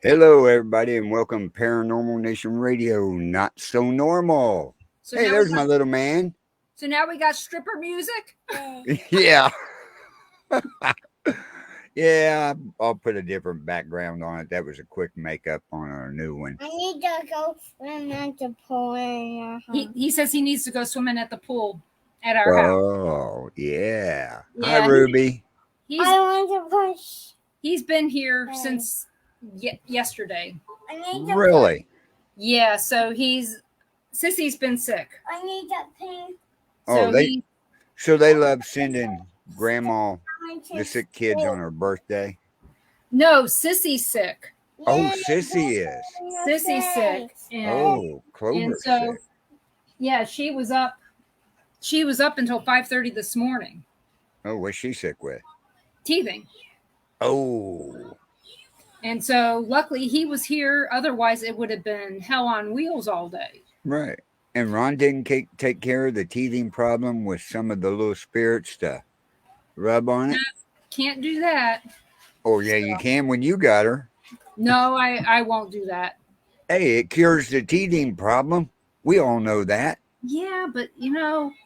Hello, everybody, and welcome Paranormal Nation Radio. Not so normal. So Hey, now there's we my got, little man. so now we got stripper music. Yeah, yeah. I'll put a different background on it. That was a quick makeup on our new one. I need to go swim at the pool in your house. He says he needs to go swimming at the pool at our house. Oh, yeah. Hi, Yeah, Ruby. He's I want to push. he's been here since yesterday. I need to Really? Yeah, so Sissy's been sick. I need to pee. Oh, So they love sending Grandma I want to the sick kids on her birthday. no, Sissy's sick. Oh, Sissy is. Sissy's sick. And, Oh, Clover's and so sick. yeah, she was up until 5:30 this morning, Oh, what's she sick with? teething. Oh, And so luckily he was here. Otherwise it would have been hell on wheels all day. right. And Ron didn't take care of the teething problem with some of the little spirits to rub on it. Can't do that. Oh, yeah, you can when you got her. No, I won't do that. Hey, it cures the teething problem. We all know that. Yeah, but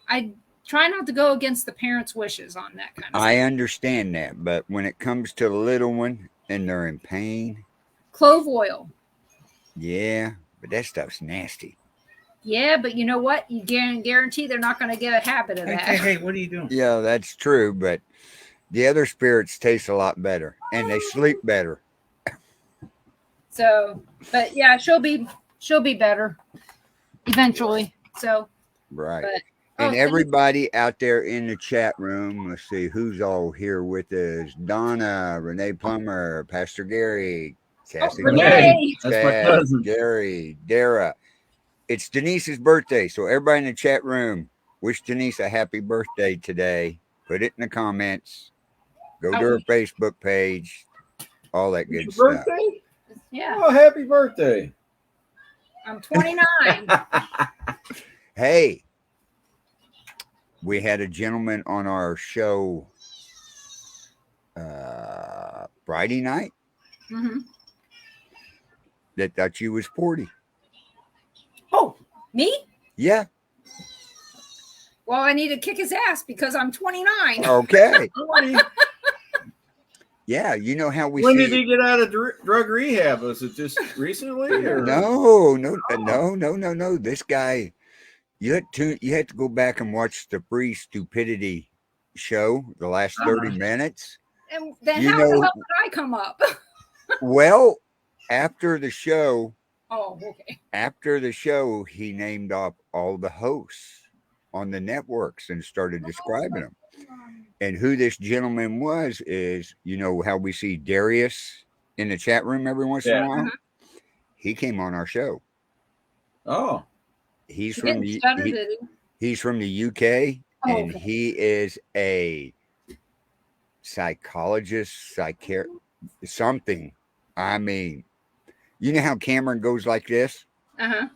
I try not to go against the parents' wishes on that kind of I stuff. understand that. But when it comes to the little one and they're in pain, Clove oil. yeah, but that stuff's nasty. Yeah, but you know what? You guarantee they're not going to get a habit of that. Hey, what are you doing? Yeah, that's true. But the other spirits taste a lot better and they sleep better. So, but yeah, she'll be better eventually. So, Right. but And everybody out there in the chat room, let's see who's all here with us. Donna, Renee Plummer, Pastor Gary, Cassie, Renee. That's my Chad, cousin. Gary, Dara. It's Denise's birthday, so everybody in the chat room, wish Denise a happy birthday today. Put it in the comments. Go to her Facebook page. All that good Your stuff. birthday? yeah, Oh, happy birthday. I'm 29. Hey, we had a gentleman on our show Friday night hmm that thought you was 40. Oh, me? Yeah. Well, I need to kick his ass because I'm 29. Okay. 40. Yeah. You know how we When see. did he get out of drug rehab? Was it just recently? Or? No. This guy, you had to go back and watch the Free Stupidity show, the last 30 minutes. And then You how know- the hell did I come up? Well, after the show, Oh, okay. he named off all the hosts on the networks and started describing them. And who this gentleman was is, you know how we see Darius in the chat room every once in a Yeah. while? He came on our show. Oh, He's He from didn't the stutter, did he? he's from the UK, Oh, and okay. he is a psychologist, something. I mean, you know how Cameron goes like this? Uh-huh.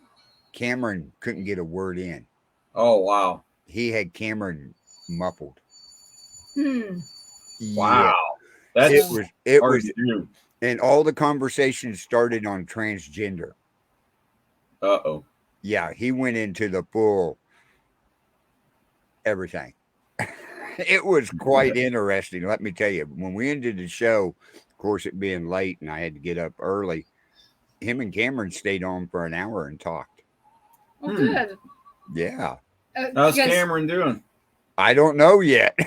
Cameron couldn't get a word in. oh, wow. He had Cameron muffled. Hmm. Wow. Yeah. That's It hard was, to do. and all the conversations started on transgender. Uh-oh. Yeah, he went into the full everything. It was quite interesting, let me tell you. When we ended the show, of course, it being late and I had to get up early, him and Cameron stayed on for an hour and talked. Well, good. Yeah. How's Because- Cameron doing? I don't know yet.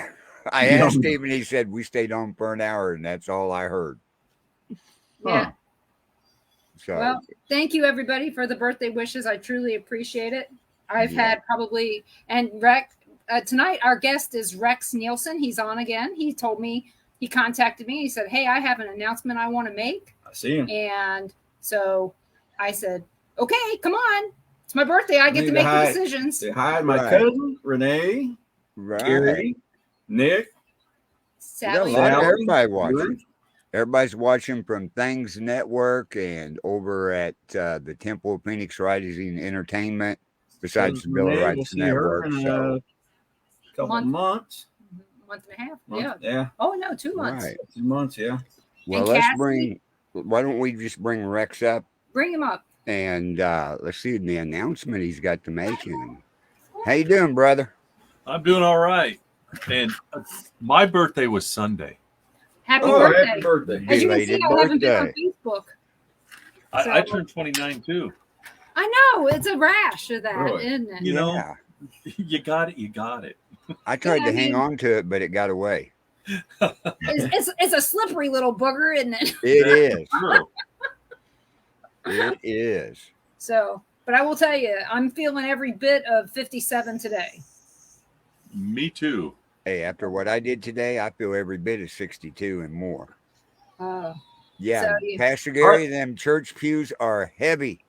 I You asked don't- him and he said we stayed on for an hour and that's all I heard. Yeah. Huh. So Well, thank you everybody for the birthday wishes. I truly appreciate it. I've Yeah. had probably, and Rex, tonight our guest is Rex Nielsen. He's on again. He told me, he contacted me. He said, hey, I have an announcement I want to make. I see him. And so I said, okay, come on. It's my birthday. I get Need to to make the hide. decisions. Say hi to my Right. cousin, Renee, right. Gary, Nick. We got a Sally. lot of Sally, everybody watching. Ruth. Everybody's watching from Things Network and over at the Temple of Phoenix Rising Entertainment, besides the Bill of Renee, we'll Rights see her Network. in So, a couple Month. months. Month and a half. Month, Yeah. yeah. Oh, no, 2 months. right. 2 months, yeah. Well, And let's Cassie? bring why don't we just bring Rex up Bring him up. and let's see the announcement he's got to make. And how you doing, brother? I'm doing all right. And my birthday was Sunday. Happy Oh, birthday. happy birthday. As you can see, Belated I haven't been on birthday. Facebook. I turned 29 too. I know. It's a rash of that, Really? isn't it? You know, Yeah. You got it. You got it. I tried Yeah, to I hang mean- on to it, but it got away. It's a slippery little booger, isn't it? It is. True. It is. So, but I will tell you, I'm feeling every bit of 57 today. Me too. Hey, after what I did today, I feel every bit of 62 and more. Yeah, So you- Pastor Gary, them church pews are heavy.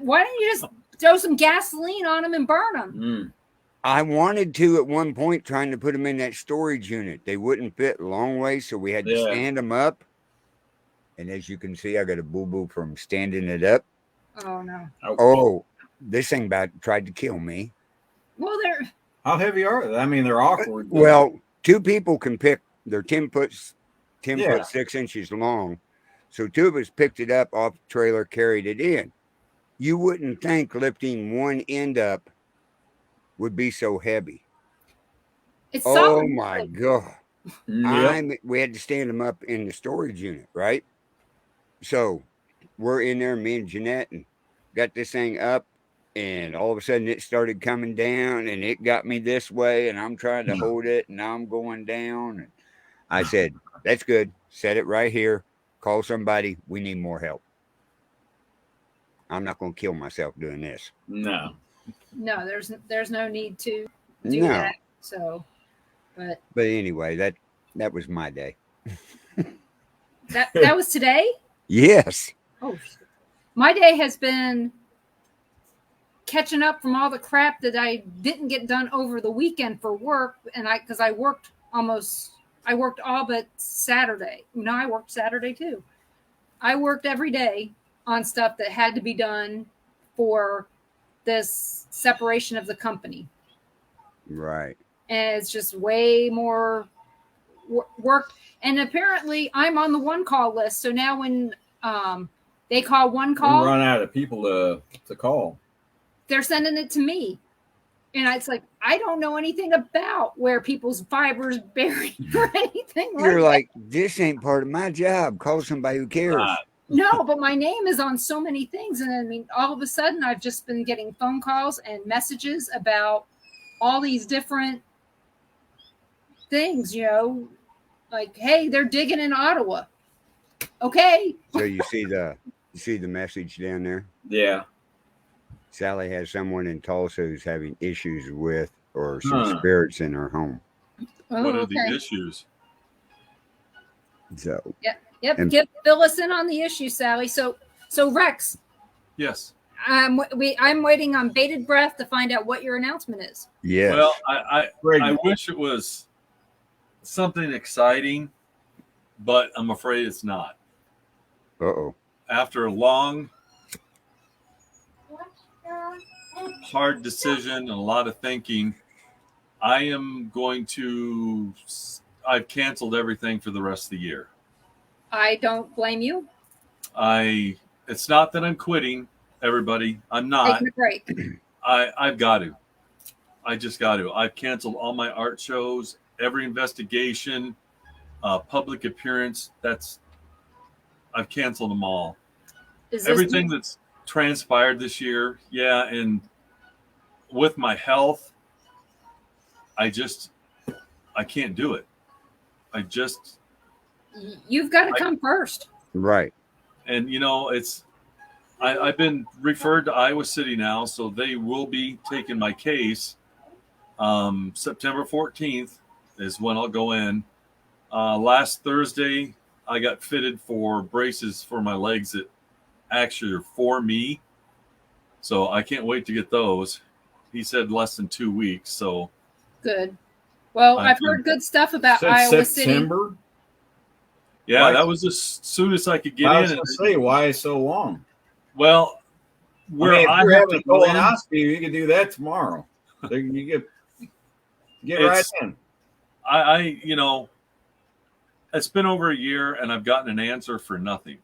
Why don't you just throw some gasoline on them and burn them? Mm. I wanted to at one point, trying to put them in that storage unit. They wouldn't fit a long way, so we had to Yeah. stand them up. And as you can see, I got a boo-boo from standing it up. Oh no! Oh, this thing about tried to kill me. Well, they're How heavy are they? I mean, they're awkward. but- Well, two people can pick. They're 10 foot Yeah. 6 inches long. So two of us picked it up off the trailer, carried it in. You wouldn't think lifting one end up would be so heavy. it's Oh solid my wood. God. Yep. We had to stand them up in the storage unit, right? So we're in there, me and Jeanette, and got this thing up, and all of a sudden it started coming down, and it got me this way, and I'm trying to hold it, and I'm going down. And I said, "That's good. Set it right here. Call somebody. We need more help. I'm not going to kill myself doing this." No. No, there's no need to do No, that. So, but but anyway, that was my day. that was today. Yes. Oh, my day has been catching up from all the crap that I didn't get done over the weekend for work, and because I worked all but Saturday. No, I worked Saturday too. I worked every day on stuff that had to be done for this separation of the company, Right. and it's just way more work. And apparently, I'm on the one call list. So now when they call one We call, run out of people to call. they're sending it to me. And it's like, I don't know anything about where people's fibers buried or anything You're like like, this ain't part of my job. Call somebody who cares. Right. that. No, but my name is on so many things. And I mean, all of a sudden, I've just been getting phone calls and messages about all these different things, like, hey, they're digging in Ottawa. Okay. So you see the message down there? Yeah. Sally has someone in Tulsa who's having issues with or some Huh. spirits in her home. Oh, What are okay. the issues? So Yep. and- Fill us in on the issue, Sally. So Rex, Yes. I'm waiting on bated breath to find out what your announcement is. yes. Well, I Greg, wish it was something exciting, but I'm afraid it's not. Uh-oh. After a long, hard decision and a lot of thinking, I've canceled everything for the rest of the year. I don't blame you. It's not that I'm quitting, everybody. I'm not. Taking a break. I've got to. I just got to. I've canceled all my art shows, every investigation, public appearance. I've canceled them all. Is this Everything that's transpired this year, yeah, and with my health, I can't do it. You've got to come first. Right. And I've been referred to Iowa City now, so they will be taking my case. September 14th is when I'll go in. Last Thursday, I got fitted for braces for my legs that actually are for me. So I can't wait to get those. He said less than 2 weeks. So Good. Well, I I've heard good stuff about said Iowa September. yeah, Why- that was as soon as I could get I was in. going to say, why is so long? Well, where if I you're have having to a go in, colonoscopy, you can do that tomorrow. So you get right It's- in. I it's been over a year and I've gotten an answer for nothing.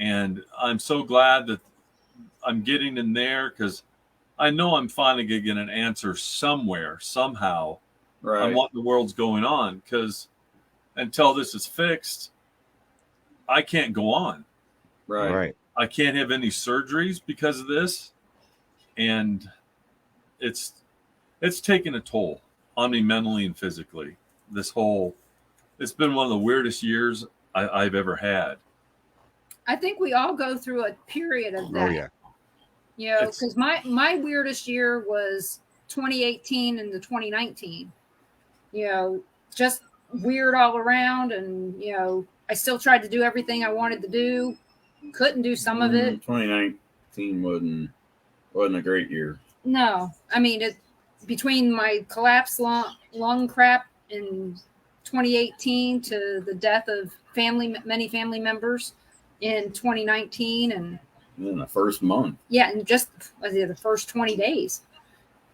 And I'm so glad that I'm getting in there because I know I'm finally going to get an answer somewhere, somehow, Right. on what in the world's going on. Because until this is fixed, I can't go on. Right. I can't have any surgeries because of this. And it's taken a toll on me mentally and physically. It's been one of the weirdest years I've ever had. I think we all go through a period of that. Oh yeah. You know, because my weirdest year was 2018 into 2019. You know, just weird all around, and you know, I still tried to do everything I wanted to do. Couldn't do some of it. 2019 wasn't a great year. No, I mean, between my collapsed lung crap in 2018 to the death of many family members in 2019, and In the first month. yeah, and just the first 20 days,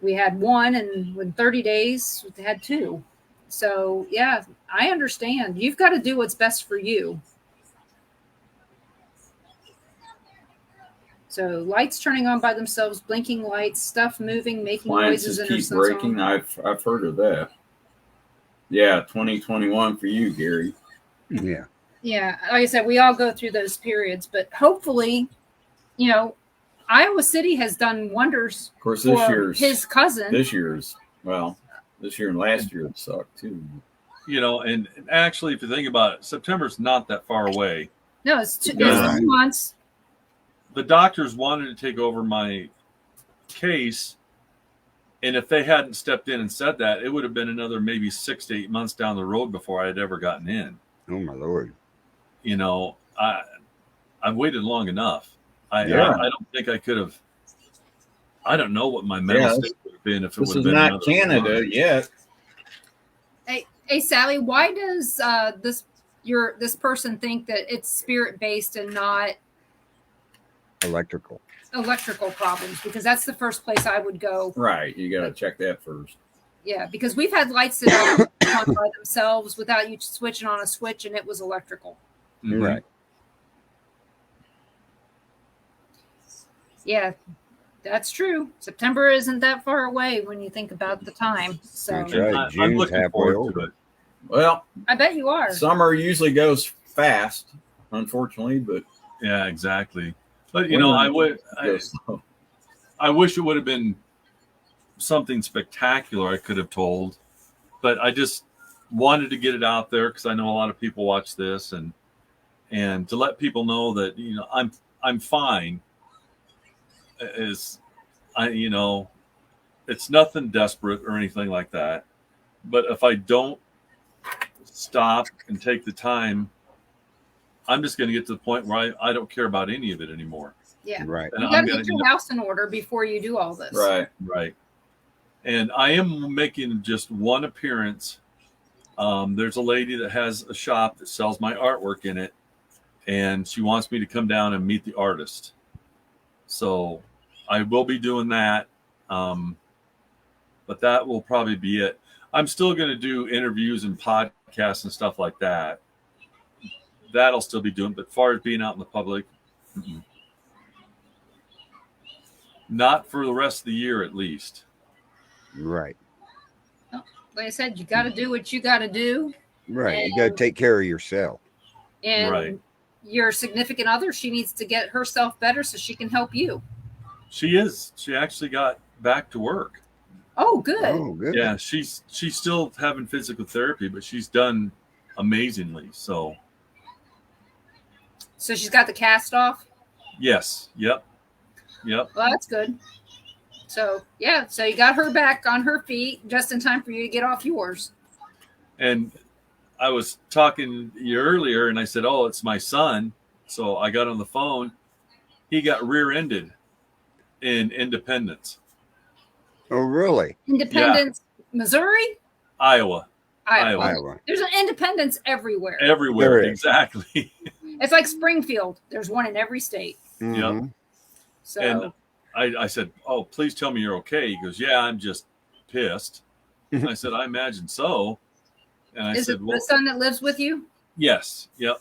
we had one, and within 30 days, we had two. So yeah, I understand. You've got to do what's best for you. So lights turning on by themselves, blinking lights, stuff moving, making noises Appliances in their keep breaking. I've heard of that. Yeah, 2021 for you, Gary. Yeah. Yeah, like I said, we all go through those periods, but hopefully, you know, Iowa City has done wonders Of course, for his cousin. this year and last year sucked too. You know, and actually, if you think about it, September's not that far away. No, it's 2 Right. months. The doctors wanted to take over my case, and if they hadn't stepped in and said that, it would have been another maybe 6 to 8 months down the road before I had ever gotten in. Oh my Lord. You know, I've waited long enough. I don't think I could have. I don't know what my mental state would have been if it This would have is been not another Canada month. yet. Hey, Sally, why does this person think that it's spirit based and not Electrical. electrical problems? Because that's the first place I would go. Right, you got to check that first. Yeah, because we've had lights that are on by themselves without you switching on a switch, and it was electrical. Mhm. Right. Yeah, that's true. September isn't that far away when you think about the time. So That's right. I'm June's looking halfway forward to over. it. Well, I bet you are. summer usually goes fast, unfortunately, but Yeah, exactly. But you know, I goes slow. I wish it would have been something spectacular I could have told, but I just wanted to get it out there because I know a lot of people watch this, and to let people know that, you know, I'm fine. It's nothing desperate or anything like that. But if I don't stop and take the time, I'm just going to get to the point where I don't care about any of it anymore. Yeah, Right. And you got to get your house in order before you do all this. Right. And I am making just one appearance. There's a lady that has a shop that sells my artwork in it, and she wants me to come down and meet the artist. So I will be doing that. But that will probably be it. I'm still going to do interviews and podcasts and stuff like that. That'll still be doing. But as far as being out in the public, not for the rest of the year at least. Right. Like I said, you got to do what you got to do. Right. You got to take care of yourself. And Right. your significant other, she needs to get herself better so she can help you. She is. She actually got back to work. Oh, good. Oh, good. Yeah, she's still having physical therapy, but she's done amazingly. So she's got the cast off. yes, yep. Well, that's good. So yeah, so you got her back on her feet just in time for you to get off yours. And I was talking to you earlier, and I said, "Oh, it's my son." So I got on the phone. He got rear-ended in Independence, Oh, really? Independence, Missouri, Iowa, Iowa. There's an Independence everywhere. everywhere. There is. Exactly. It's like Springfield. There's one in every state. Mhm. So And I said, "Oh, please tell me you're okay." He goes, "Yeah, I'm just pissed." I said, "I imagine so." And I is said, it "Well, the son that lives with you? yes, yep,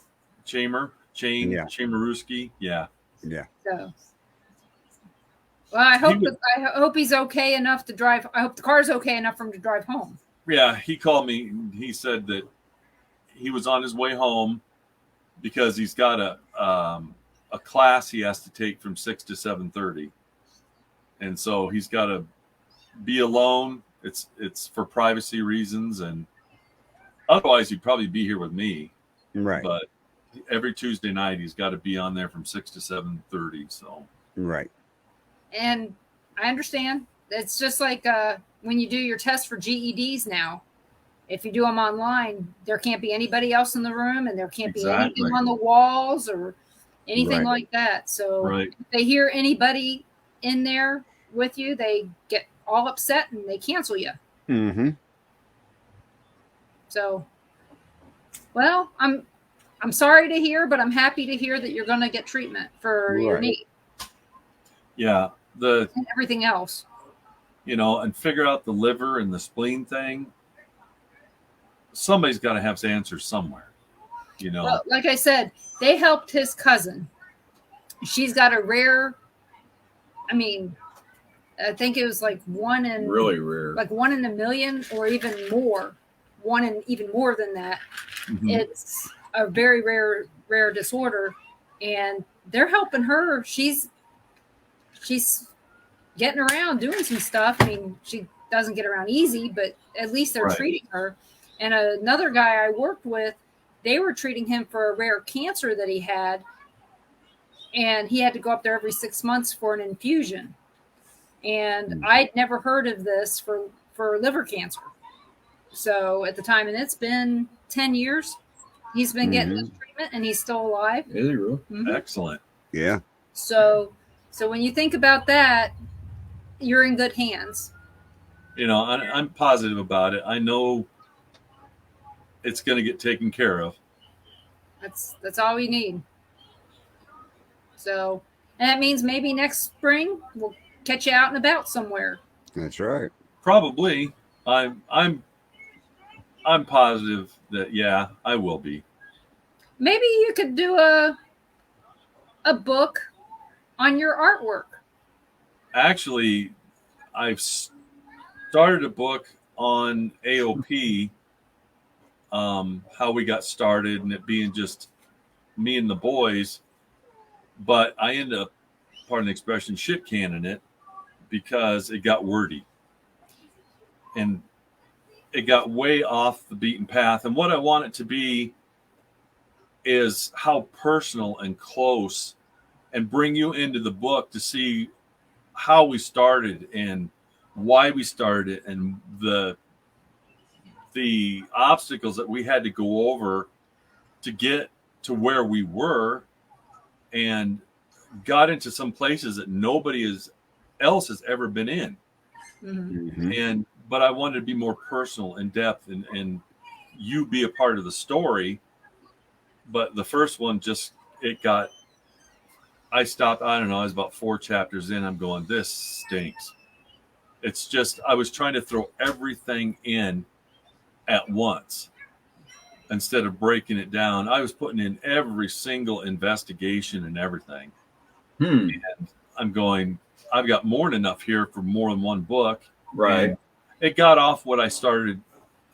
Chamer." Yeah. Chamaruski. Yeah. Yeah. So, well, I hope was- I hope he's okay enough to drive. I hope the car's okay enough for him to drive home. Yeah, he called me. He said that he was on his way home because he's got a class he has to take from 6 to 7:30, and so he's got to be alone. It's for privacy reasons, and otherwise he'd probably be here with me. Right. But every Tuesday night he's got to be on there from 6 to 7:30. So Right. And I understand. It's just like when you do your test for GEDs now. If you do them online, there can't be anybody else in the room, and there can't be Exactly. anything on the walls or anything Right. like that. So right, if they hear anybody in there with you, they get all upset and they cancel you. Mm-hmm. So, well, I'm sorry to hear, but I'm happy to hear that you're going to get treatment for your Right. knee yeah, and everything else. and figure out the liver and the spleen thing. Somebody's got to have answers somewhere. Well, like I said, they helped his cousin. She's got a rare. I mean, I think it was like Really rare. like 1 in a million, or even more. Even more than that. Mhm. It's a very rare disorder, and they're helping her. She's getting around, doing some stuff. I mean, she doesn't get around easy, but at least they're Right. treating her. And another guy I worked with, they were treating him for a rare cancer that he had, and he had to go up there every 6 months for an infusion. And I'd never heard of this for liver cancer. So at the time, and it's been 10 years, he's been getting this treatment, and he's still alive. Is he really? Mhm. Excellent. Yeah. So when you think about that, you're in good hands. I'm positive about it. I know it's going to get taken care of. That's all we need. So, and that means maybe next spring we'll catch you out and about somewhere. That's right. Probably. I'm positive that I will be. Maybe you could do a book on your artwork. Actually, I've started a book on AOP, how we got started, and it being just me and the boys. But I ended up, pardon the expression, shit canning it because it got wordy. And it got way off the beaten path. And what I want it to be is how personal and close, and bring you into the book to see how we started and why we started, and the obstacles that we had to go over to get to where we were, and got into some places that nobody else has ever been in. Mm-hmm. Mm-hmm. But I wanted to be more personal, in depth, and you be a part of the story. But the first one I stopped, I don't know, I was about 4 chapters in. I'm going, this stinks. It's just, I was trying to throw everything in at once instead of breaking it down. I was putting in every single investigation and everything. And I'm going, I've got more than enough here for more than one book. Right. And it got off what I started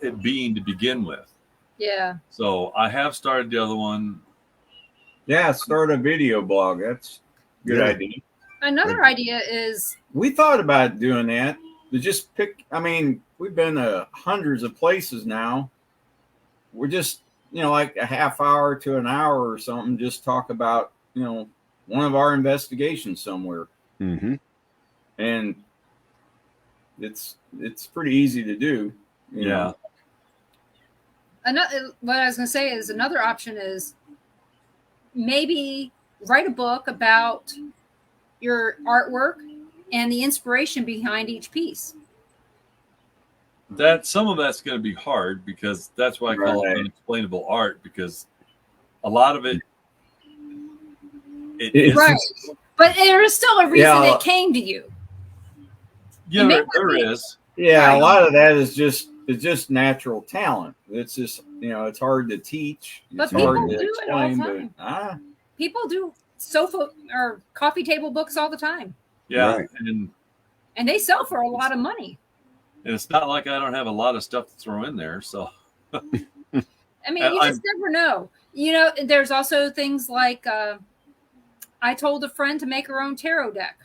it being to begin with. Yeah. So I have started the other one. Yeah, start a video blog. That's a good Yeah. idea. Another idea is We thought about doing that. To just pick, we've been to hundreds of places now. We're just, like a half hour to an hour or something, just talk about, one of our investigations somewhere. Mm-hmm. And it's pretty easy to do. you know. another. What I was going to say is another option is maybe write a book about your artwork and the inspiration behind each piece. Some of that's going to be hard, because that's why I call Right. it unexplainable art, because a lot of it It's- Right. But there is still a reason Yeah. it came to you. Yeah, It may there not be- is. Yeah, Right. a lot of that is just natural talent. It's just it's hard to teach. But It's people hard to do it all the explain, time. but people do sofa or coffee table books all the time, Yeah, Right. and they sell for a lot of money. And it's not like I don't have a lot of stuff to throw in there. So I mean, you just never know. You know, there's also things like I told a friend to make her own tarot deck.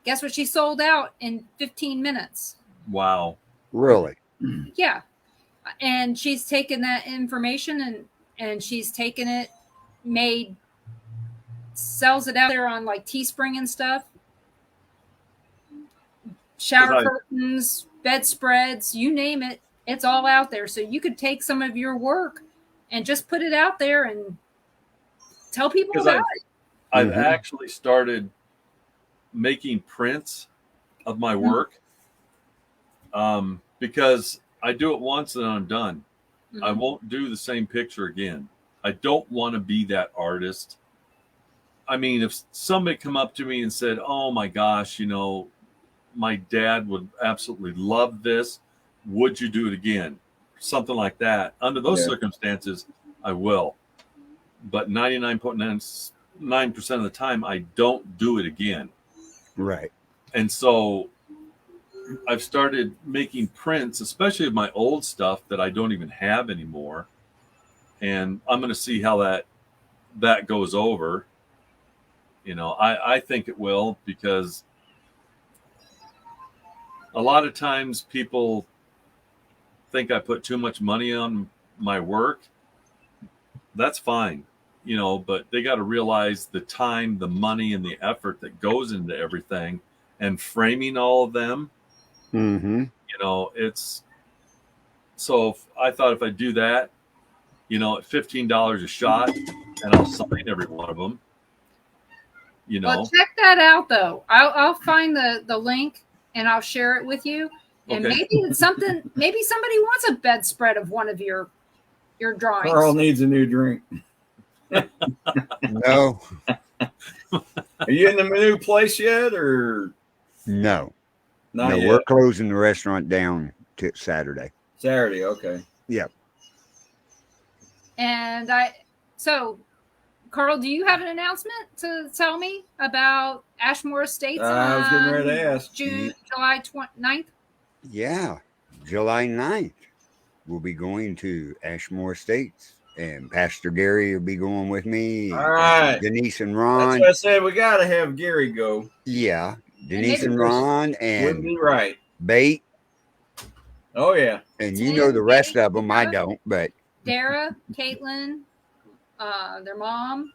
Guess what? She sold out in 15 minutes. wow. Really? Yeah. And she's taken that information and she's taken it, sells it out there on like Teespring and stuff. Shower curtains, bedspreads, you name it, it's all out there. So you could take some of your work and just put it out there and tell people about it. I've Mhm. actually started making prints of my work because I do it once and I'm done. Mhm. I won't do the same picture again. I don't want to be that artist. I mean, if somebody come up to me and said, "Oh my gosh, you know, my dad would absolutely love this. Would you do it again?" Something like that. Under those circumstances, I will. But 99.99% of the time, I don't do it again. Right. And so I've started making prints, especially of my old stuff that I don't even have anymore. And I'm going to see how that goes over. You know, I think it will, because a lot of times people think I put too much money on my work. That's fine, you know, but they got to realize the time, the money, and the effort that goes into everything, and framing all of them. Mm-hmm. You know, it's so I thought if I do that, you know, at $15 a shot, and I'll sign every one of them. You know, Well, check that out though. I'll find the link and I'll share it with you. And Okay. maybe it's something. Maybe somebody wants a bedspread of one of your drawings. Carl needs a new drink. No. Are you in the new place yet, or No. not No, yet? we're closing the restaurant down to Saturday. Saturday, okay. Yep. And so, Carl, do you have an announcement to tell me about Ashmore Estates? I was getting ready to ask. July 9th? Yeah. July 9th, we'll be going to Ashmore Estates. And Pastor Gary will be going with me. All right. Denise and That's Ron. what I said. We got to have Gary go. Yeah. Denise maybe and Ron and Wouldn't be right. Bait. Oh, yeah. And you know the rest of them. I Bait. don't, but Dara, Caitlin, their mom.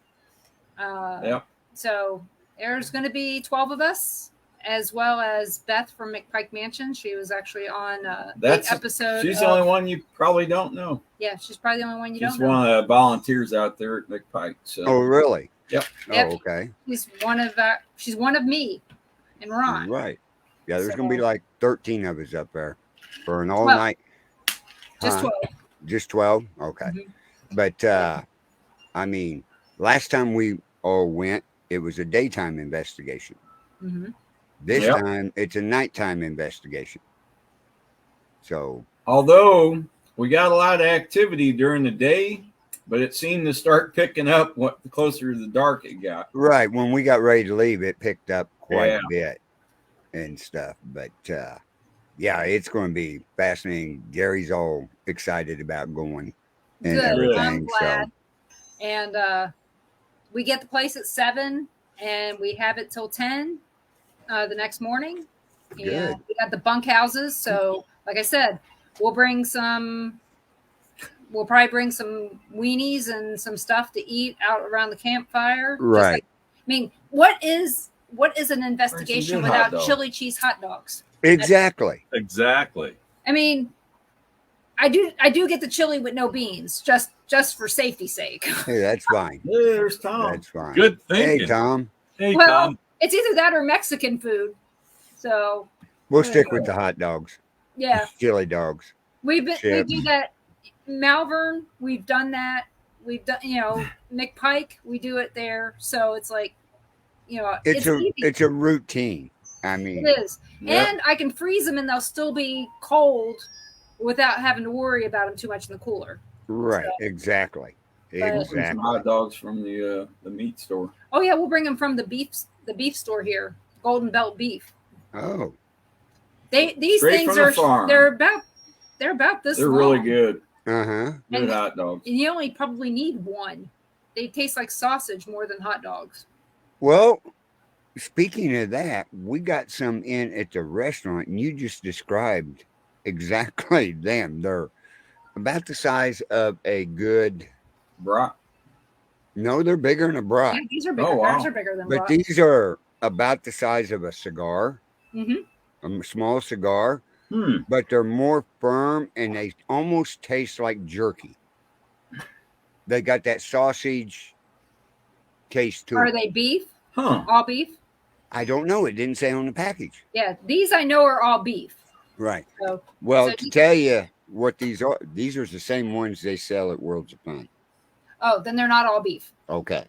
Yep. So there's going to be 12 of us, as well as Beth from McPike Mansion. She was actually on That's the episode. She's the only one you probably don't know. Yeah, she's probably the only one you She's don't know. one of the volunteers out there at McPike. So. oh, really? Yep. Yep. Oh, okay. She's one of me and Ron. Right. Yeah, there's going to be So- like 13 of us up there for an all 12. night. Just Huh? 12. Just 12? Okay. Mhm. But, I mean, last time we all went, it was a daytime investigation. Mhm. This Yep. time, it's a nighttime investigation. So, Although we got a lot of activity during the day, but it seemed to start picking up what the closer to the dark it got. right, when we got ready to leave, it picked up quite Yeah. a bit and stuff. But, yeah, it's going to be fascinating. Gary's all excited about going and Good. everything. I'm glad. And we get the place at 7 and we have it till 10 the next morning. Good. And we got the bunk houses. So, like I said, we'll probably bring some weenies and some stuff to eat out around the campfire. Right. I mean, what is an investigation good hot without dogs. chili cheese hot dogs? Exactly. exactly. I mean, I do get the chili with no beans, just for safety's sake. Hey, that's fine. There's Tom. That's fine. Good Hey, thinking. Tom, Hey, Well, Tom. it's either that or Mexican food. So we'll stick with the hot dogs, yeah, chili dogs. we Chips. do that. Malvern, we've done that. We've done, McPike, we do it there. So it's like, it's easy. It's a routine. I mean, It is. Yep. And I can freeze them and they'll still be cold without having to worry about them too much in the cooler. right? So- Exactly. Bring some Exactly. hot dogs from the meat store. Oh yeah, we'll bring them from the beef store here, Golden Belt Beef. Oh, These Straight things from the are farm. they're about this They're long. really good. uh-huh. Good And- hot dogs. And you only probably need one. They taste like sausage more than hot dogs. Well, speaking of that, we got some in at the restaurant, and you just described exactly them. They're about the size of a good. Brock. No, they're bigger than a brat, Yeah, these are bigger. Oh, wow. Ours are bigger than but Brock. these are about the size of a cigar, Mm-hmm. a small cigar, Hmm. but they're more firm and they almost taste like jerky. They got that sausage taste to Are it. they beef? Huh. All beef? I don't know. It didn't say on the package. Yeah, these I know are all beef. Right. So Well, So to you- tell you what these are the same ones they sell at Worlds of Fun. oh, then they're not all beef. Okay.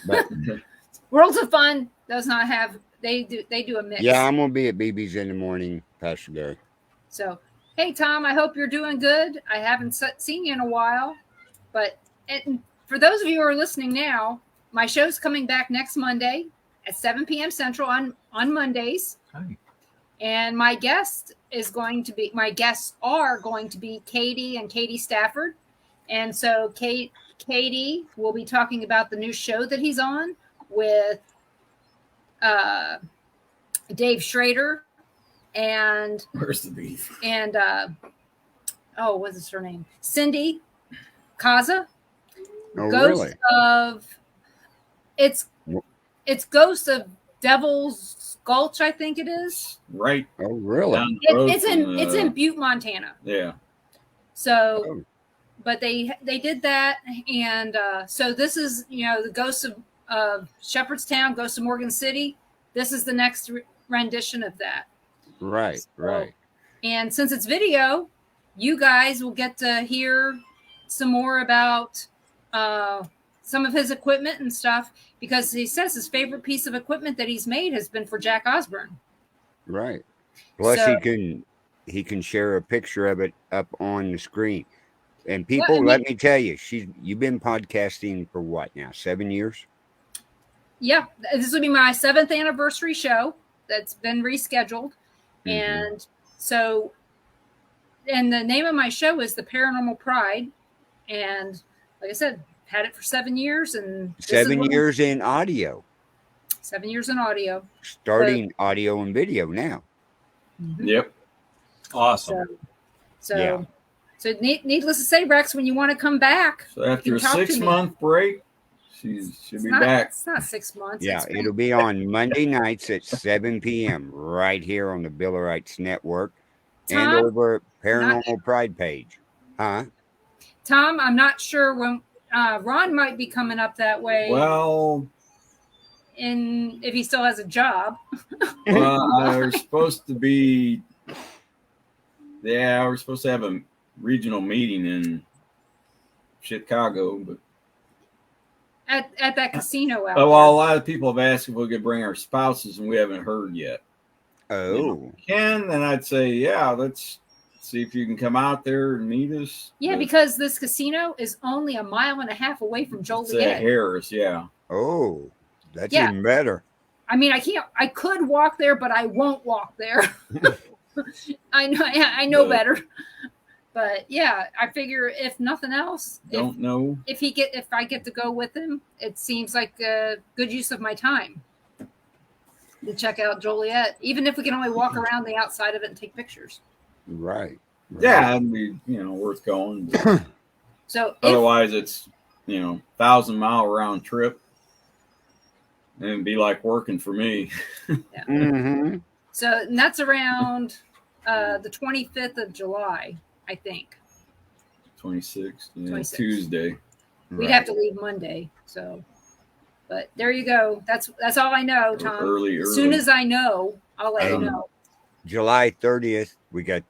But Worlds of Fun does not have they do a mix. yeah, I'm gonna be at BB's in the morning, Pastor Gary. So, hey Tom, I hope you're doing good. I haven't seen you in a while, but for those of you who are listening now, my show's coming back next Monday at 7 p.m. Central on Mondays. Hi. And my guests are going to be Katie and Katie Stafford. And so Katie will be talking about the new show that he's on with Dave Schrader and Where's the beef? what's her name? Cindy Kaza. Oh, Ghost really? of it's Ghost of Devil's Gulch, I think it is. Right. Oh, really? Down the road It's from, in Butte, Montana. Yeah. So, Oh. but they did that, and so this is the Ghost of Shepherdstown, Ghost of Morgan City. This is the next rendition of that. Right, right. And since it's video, you guys will get to hear some more about some of his equipment and stuff, because he says his favorite piece of equipment that he's made has been for Jack Osborne. Right. Plus, So- he can share a picture of it up on the screen. And people, and let me tell you, you've been podcasting for what now? 7 years? Yeah, this will be my 7th anniversary show that's been rescheduled. Mhm. And so, and the name of my show is The Paranormal Pride. And like I said, had it for 7 years, and this is 7 what- years in audio, 7 years in audio. starting audio and video now. Yep. Awesome. So, Yeah. so needless to say, Rex, when you want to come back, So after a talk to me. 6-month break, she should be back. It's not 6 months. Yeah, It's been- it'll be on Monday nights at 7 p.m. right here on the Billerites Network and Tom, over at Paranormal Pride page. Huh? Tom, I'm not sure when Ron might be coming up that way. Well, If he still has a job. I was supposed to be. Yeah, we're supposed to have a regional meeting in Chicago, but At that casino out well, there. a lot of people have asked if we could bring our spouses, and we haven't heard yet. Oh, Ken, then I'd say, yeah, let's see if you can come out there and meet us. Yeah, But because this casino is only a mile and a half away from it's Joliet. Harris, yeah. oh, that's Yeah. even better. I mean, I could walk there, but I won't walk there. I know But- better. But yeah, I figure if nothing else, Don't know. if I get to go with him, it seems like a good use of my time to check out Joliet, even if we can only walk around the outside of it and take pictures. Right. Yeah, that'd be worth going. But So if, otherwise, it's 1,000-mile round trip, and it'd be like working for me. Mm-hmm. and that's around the 25th of July, I think. 26th, 26th. Tuesday. We'd have to leave Monday. So, but there you go. That's all I know, Tom. Early. As soon as I know, I'll let you Um, know. July 30th, we got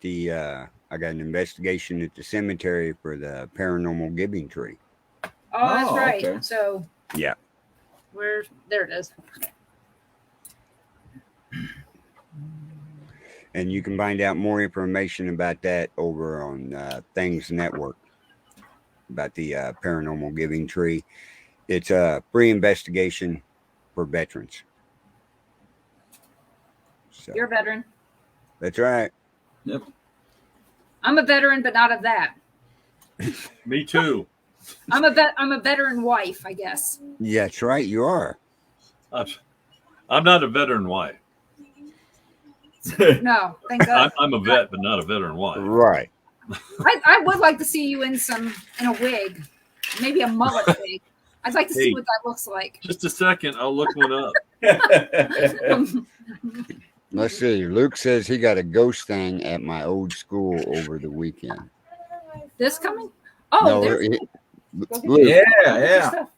I got an investigation at the cemetery for the paranormal giving tree. Oh, that's oh, right. okay. So Yeah. there it is. And you can find out more information about that over on Things Network. about the paranormal giving tree. It's a free investigation for veterans. So You're a veteran. that's right. Yep. I'm a veteran, but not of that. Me too. I'm a veteran wife, I guess. Yeah, that's right. You are. I'm not a veteran wife. No, thank God. I'm a vet, but not a veteran wife. Right. I would like to see you in a wig, maybe a mullet wig. I'd like to see Hey. what that looks like. Just a second, I'll look one up. Let's see. Luke says he got a ghost thing at my old school over the weekend. This coming? Oh, No, there's Luke, yeah, your yeah. stuff.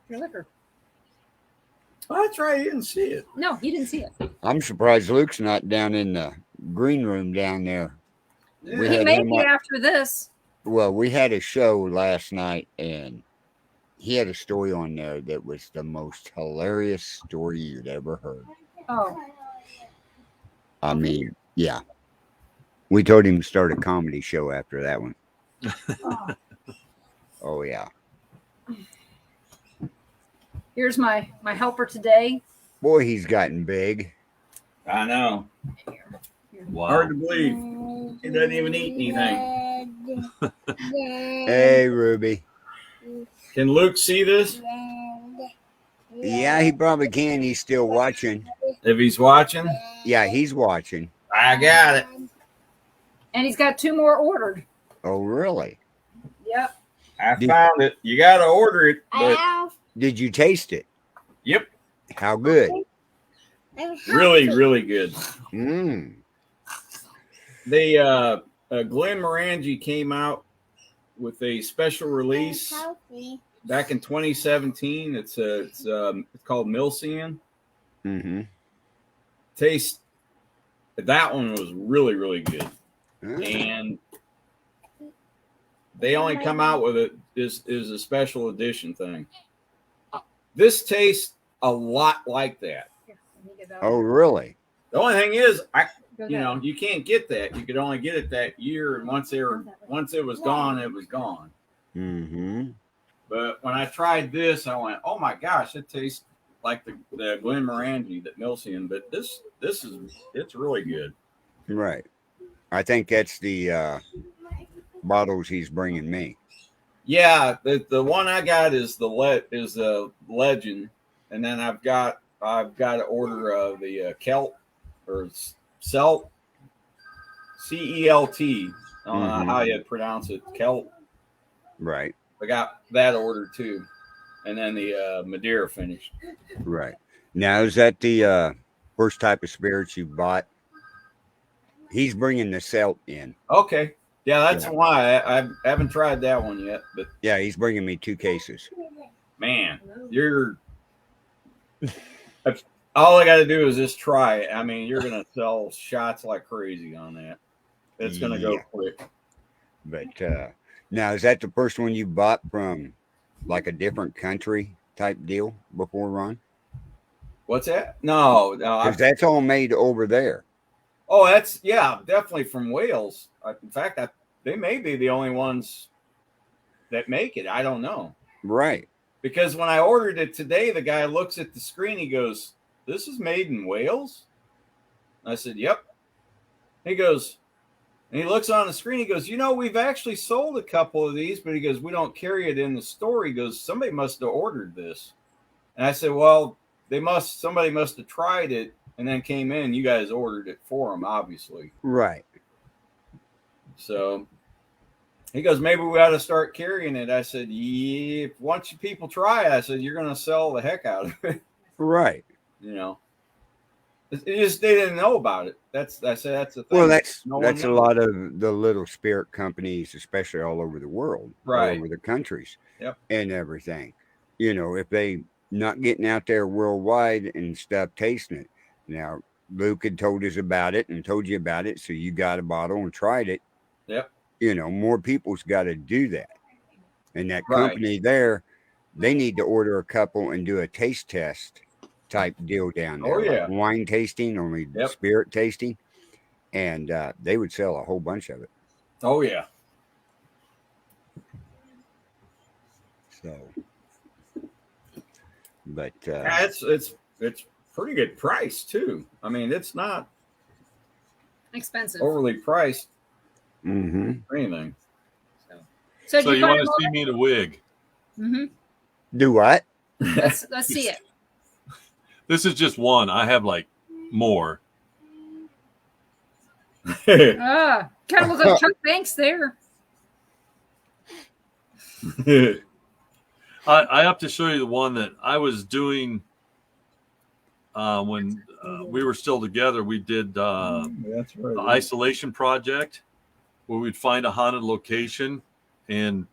Your liquor. Oh, that's right. You didn't see it. No, you didn't see it. I'm surprised Luke's not down in the green room down there. Yeah. We He had may him be on- after this. Well, we had a show last night, and he had a story on there that was the most hilarious story you'd ever heard. Oh, I mean, yeah. We told him to start a comedy show after that one. oh. Oh, yeah. Here's my helper today. Boy, he's gotten big. I know. Wow. Hard to believe. He doesn't even eat anything. Hey, Ruby. Can Luke see this? Yeah, he probably can. He's still watching. If he's watching, Yeah, he's watching. I got it. And he's got 2 more ordered. Oh, really? Yep. I found it. You got to order it. But Did you taste it? yep, How good? really, really good. Mmm. They Glenn Morangi came out with a special release back in 2017. It's called Milcian. Mm-hmm. Taste. That one was really, really good. Mm. And they only come out with it is a special edition thing. This tastes a lot like that. Oh, really? The only thing is, you can't get that. You could only get it that year, and once it was gone, it was gone. Mm-hmm. But when I tried this, I went, "Oh my gosh, it tastes like the Glen Morangi, that Milcian." But it's really good. Right. I think that's the bottles he's bringing me. Yeah, the one I got is the Legend, and then I've got to order the Celt or Celt, Celt. I don't know how you pronounce it, Celt. Right. I got that ordered too, and then the Madeira finished. Right. Now, is that the first type of spirits you bought? He's bringing the Celt in. Okay, yeah, that's Yeah. why I haven't tried that one yet. But Yeah, he's bringing me 2 cases. man, you're all I got to do is just try it. I mean, you're gonna sell shots like crazy on that. It's gonna go Yeah. quick. But now, is that the first one you bought from like a different country type deal before, Ron? What's that? No. Because that's all made over there. Oh, that's definitely from Wales. In fact, they may be the only ones that make it. I don't know, Right. because when I ordered it today, the guy looks at the screen. He goes, "This is made in Wales." I said, "Yep." He goes, and he looks on the screen. He goes, "We've actually sold a couple of these, but," he goes, "we don't carry it in the store." He goes, "Somebody must have ordered this." And I said, "Well, somebody must have tried it and then came in. You guys ordered it for them, obviously." Right. So he goes, "Maybe we ought to start carrying it." I said, "Yeah, once you people try it," I said, "you're going to sell the heck out of it." Right. It just, they didn't know about it. That's the thing. Well, that's No one a knows. lot of the little spirit companies, especially all over the world, all Right. over the countries, Yep. and everything. If they not getting out there worldwide and stuff, tasting it. Now, Luke had told us about it and told you about it, so you got a bottle and tried it. Yep. More people's got to do that, and that Right. company there, they need to order a couple and do a taste test type deal down there. Oh, yeah. Like wine tasting, only Yep. spirit tasting, and they would sell a whole bunch of it. Oh, yeah. So, but Yeah, it's pretty good price too. I mean, it's not Expensive. overly priced mhm. or anything. So So you want to see me in a wig? Mm-hmm. Do what? Let's see it. This is just one. I have like more. Kind of look like Chuck Banks there. I have to show you the one that I was doing when we were still together. We did That's right. the isolation project where we'd find a haunted location and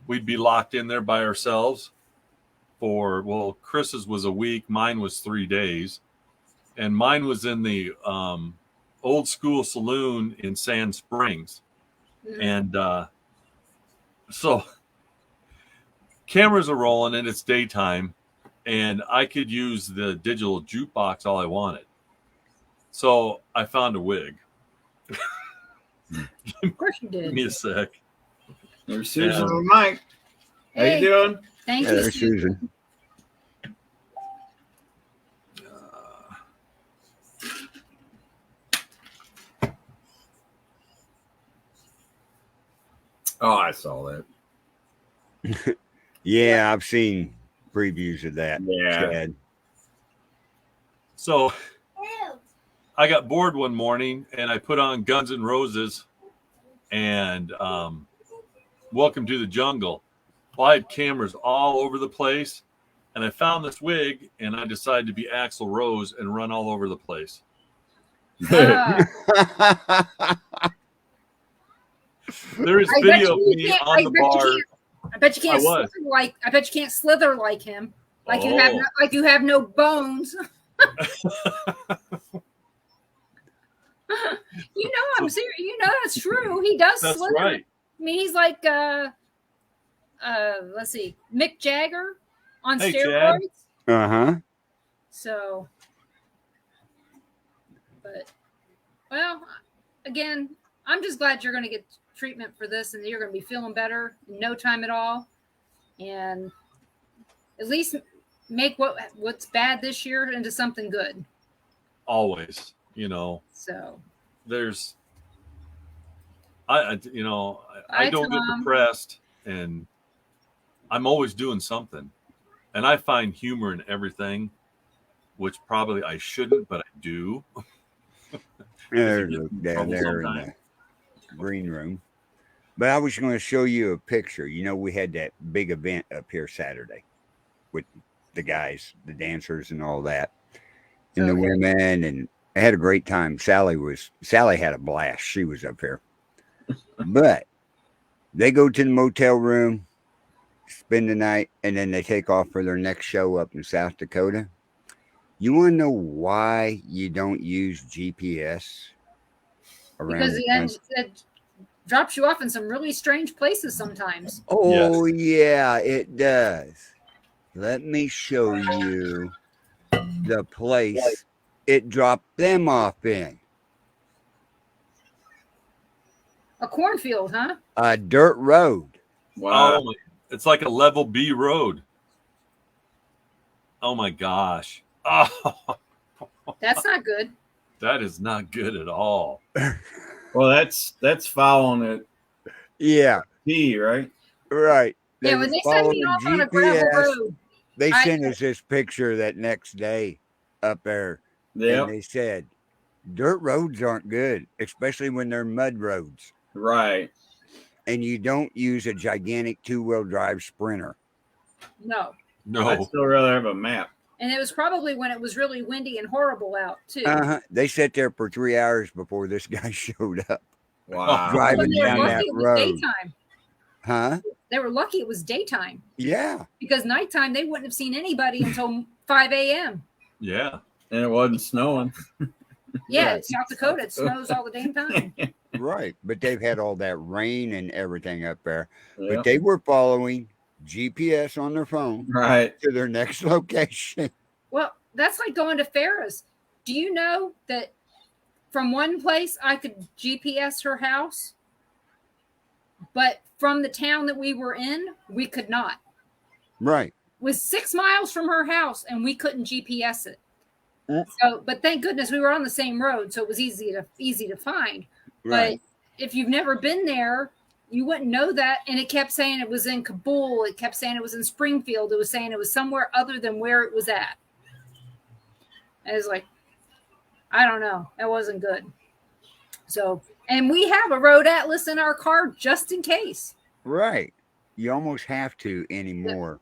we'd be locked in there by ourselves for, well, Chris's was a week, mine was 3 days, and mine was in the old school saloon in Sand Springs. Mhm. And so cameras are rolling and it's daytime, and I could use the digital jukebox all I wanted. So I found a wig. Of course you Give did. me a sec. There's Susan Yeah. and Mike. How Hey, you doing? thank Yeah, you, there's Susan. Susan. Oh, I saw that. Yeah, I've seen previews of that. Yeah. Chad. So I got bored one morning and I put on Guns N' Roses and Welcome to the Jungle. Well, I had cameras all over the place, and I found this wig and I decided to be Axl Rose and run all over the place. Ah, There is I bet video of you me can't. on I the bet bar. you can't. I bet you can't I was. slither like. I bet you can't slither like him. Like you have. Oh. No, like you have no bones. You know, I'm serious. You know, it's true. He does That's slither. right. I mean, he's like. Let's see, Mick Jagger on Hey, steroids. Chad. Uh-huh. So, but well, again, I'm just glad you're going to get treatment for this and you're going to be feeling better in no time at all, and at least make what's bad this year into something good. Always, you know, So, there's, I don't get depressed, and I'm always doing something, and I find humor in everything, which probably I shouldn't, but I do. There's get a- in down trouble there in sometimes. the green room. But I was going to show you a picture. You know, we had that big event up here Saturday with the guys, the dancers, and all that, and the Okay. women, and I had a great time. Sally had a blast. She was up here, but they go to the motel room, spend the night, and then they take off for their next show up in South Dakota. You want to know why you don't use GPS around because the then country? it drops you off in some really strange places sometimes. Oh, yeah, it does. Let me show you the place it dropped them off in. A cornfield, huh? A dirt road. Wow. Oh, it's like a level B road. Oh my gosh. Oh, That's not good. that is not good at all. Well, that's following it. Yeah, T, right? right. Yeah, when they send me off on a gravel road, They I- sent us this picture that next day up there, Yep. and they said dirt roads aren't good, especially when they're mud roads, Right. and you don't use a gigantic 2-wheel drive Sprinter. no. I'd No. still rather have a map. And it was probably when it was really windy and horrible out too. They sat there for 3 hours before this guy showed up. Wow. Driving When they were down lucky that it was road. daytime. Huh? They were lucky it was daytime Yeah. because nighttime they wouldn't have seen anybody until 5 a.m. Yeah. And it wasn't snowing. Yeah, Right. it's South Dakota. It snows all the damn time. Right. But they've had all that rain and everything up there. Yep. But they were following GPS on their phone Right. to their next location. Well, that's like going to Farrah's. Do you know that from one place I could GPS her house, but from the town that we were in, we could not. Right. was 6 miles from her house, and we couldn't GPS it. Mm. So, but thank goodness we were on the same road, so it was easy to find. Right. But if you've never been there, you wouldn't know that. And it kept saying it was in Kabul. It kept saying it was in Springfield. It was saying it was somewhere other than where it was at. And it's like, I don't know. That wasn't good. So, and we have a road atlas in our car just in case. Right. You almost have to anymore.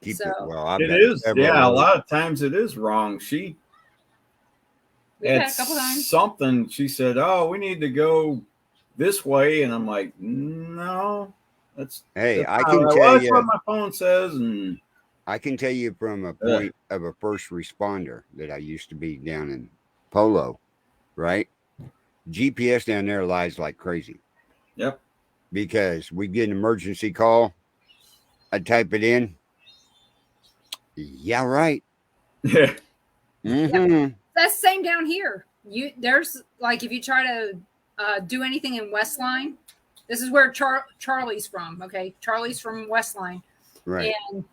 Keep it. So- Well, I've It got is. several Yeah, a roads. lot of times it is wrong. She We've had had a couple times. something. She said, "Oh, we need to go this way," and I'm like, "No, that's." Hey, that's I not can right. tell Well, that's you. what my phone says, and I can tell you from a point of a first responder that I used to be down in Polo, right? GPS down there lies like crazy. Yep. Because we get an emergency call, I type it in. Yeah, right. yeah, Mm-hmm. That's the same down here. There's like if you try to do anything in Westline, this is where Charlie's from. Okay, Charlie's from Westline, Right. and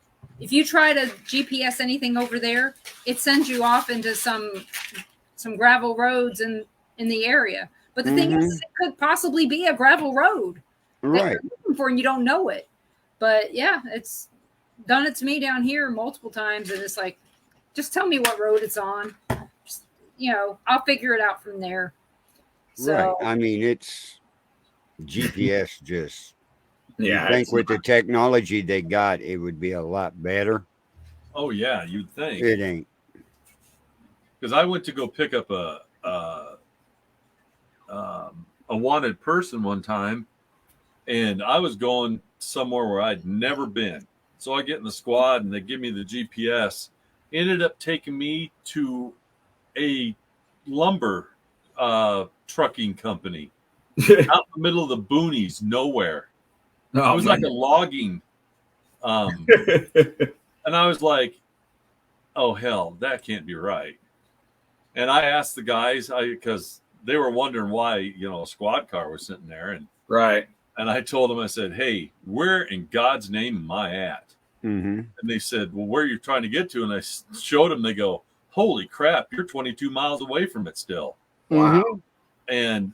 if you try to GPS anything over there, it sends you off into some gravel roads in the area. But the thing is, it could possibly be a gravel road that Right. you're looking for and you don't know it. But yeah, it's done it to me down here multiple times, and it's like, just tell me what road it's on. Just, I'll figure it out from there. So, Right. I mean, it's GPS just. You think it's with the technology they got, it would be a lot better. Oh yeah, you'd think. It ain't. Because I went to go pick up a wanted person one time, and I was going somewhere where I'd never been. So I get in the squad, and they give me the GPS. Ended up taking me to a lumber trucking company out in the middle of the boonies, nowhere. Oh, It was like a logging, and I was like, "Oh hell, that can't be right." And I asked the guys, because they were wondering why a squad car was sitting there, right. and I told them, I said, "Hey, where in God's name am I at?" Mm-hmm. And they said, "Well, where are you trying to get to?" And I showed them. They go, "Holy crap, you're 22 miles away from it still." Wow. And